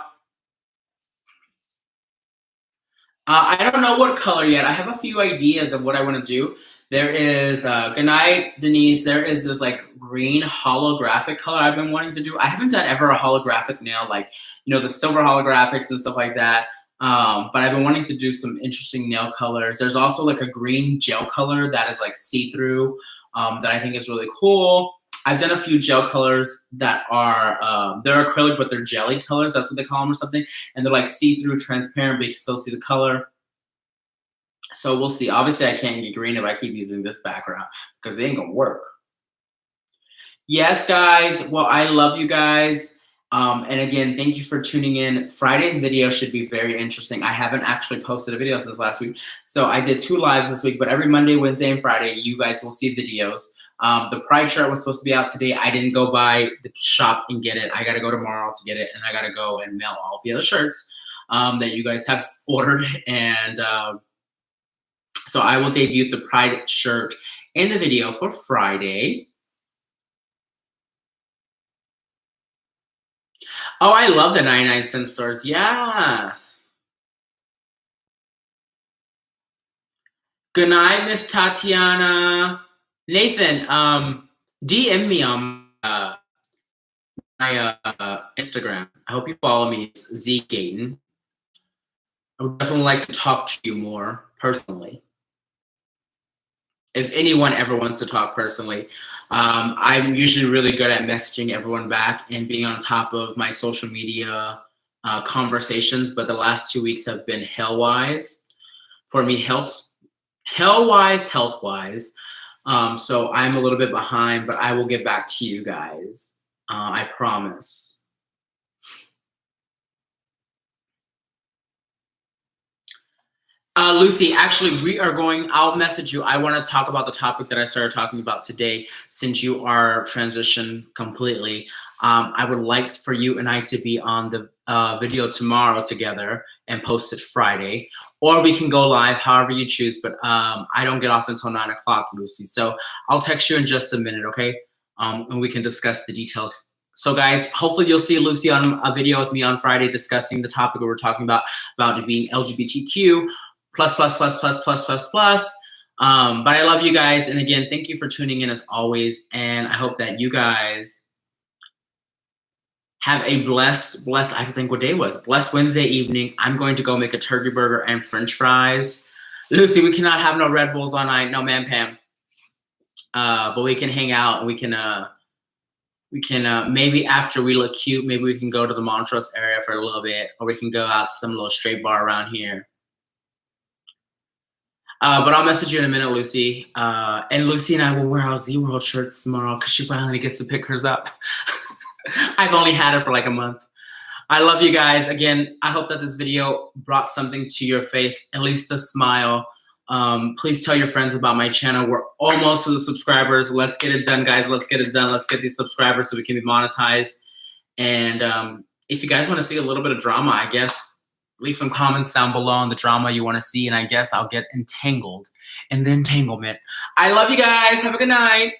I don't know what color yet. I have a few ideas of what I want to do. There is, good night, Denise. There is this like green holographic color I've been wanting to do. I haven't done ever a holographic nail, like, you know, the silver holographics and stuff like that. But I've been wanting to do some interesting nail colors. There's also like a green gel color that is like see-through that I think is really cool. I've done a few gel colors that are, they're acrylic, but they're jelly colors. That's what they call them or something. And they're like see-through, transparent, but you can still see the color. So we'll see. Obviously, I can't get green if I keep using this background because it ain't gonna work. Yes, guys. Well, I love you guys. And again, thank you for tuning in. Friday's video should be very interesting. I haven't actually posted a video since last week. So I did 2 lives this week, but every Monday, Wednesday, and Friday, you guys will see videos. The Pride shirt was supposed to be out today. I didn't go by the shop and get it. I got to go tomorrow to get it, and I got to go and mail all the other shirts that you guys have ordered. And so I will debut the Pride shirt in the video for Friday. Oh, I love the 99-cent stores. Yes. Good night, Miss Tatiana. Nathan, DM me on my Instagram. I hope you follow me. It's Z Gayton. I would definitely like to talk to you more personally. If anyone ever wants to talk personally, I'm usually really good at messaging everyone back and being on top of my social media conversations, but the last 2 weeks have been hell-wise for me, health-wise. So I'm a little bit behind, but I will get back to you guys. I promise. Lucy, actually, I'll message you. I want to talk about the topic that I started talking about today, since you are transitioned completely. I would like for you and I to be on the video tomorrow together and post it Friday, or we can go live, however you choose, but I don't get off until 9 o'clock, Lucy. So I'll text you in just a minute, okay? And we can discuss the details. So guys, hopefully you'll see Lucy on a video with me on Friday discussing the topic we were talking about it being LGBTQ++++++++. But I love you guys. And again, thank you for tuning in as always. And I hope that you guys have a blessed, I think what day was, blessed Wednesday evening. I'm going to go make a turkey burger and French fries. Lucy, we cannot have no Red Bulls all night. No, man, Pam. But we can hang out and we can maybe after we look cute, maybe we can go to the Montrose area for a little bit, or we can go out to some little straight bar around here. But I'll message you in a minute, Lucy. And Lucy and I will wear our Z-World shirts tomorrow because she finally gets to pick hers up. I've only had it for like a month. I love you guys. Again, I hope that this video brought something to your face, at least a smile. Please tell your friends about my channel. We're almost to the subscribers. Let's get it done, guys. Let's get it done. Let's get these subscribers so we can be monetized. And if you guys want to see a little bit of drama, I guess, leave some comments down below on the drama you want to see, and I guess I'll get entangled in the entanglement. I love you guys. Have a good night.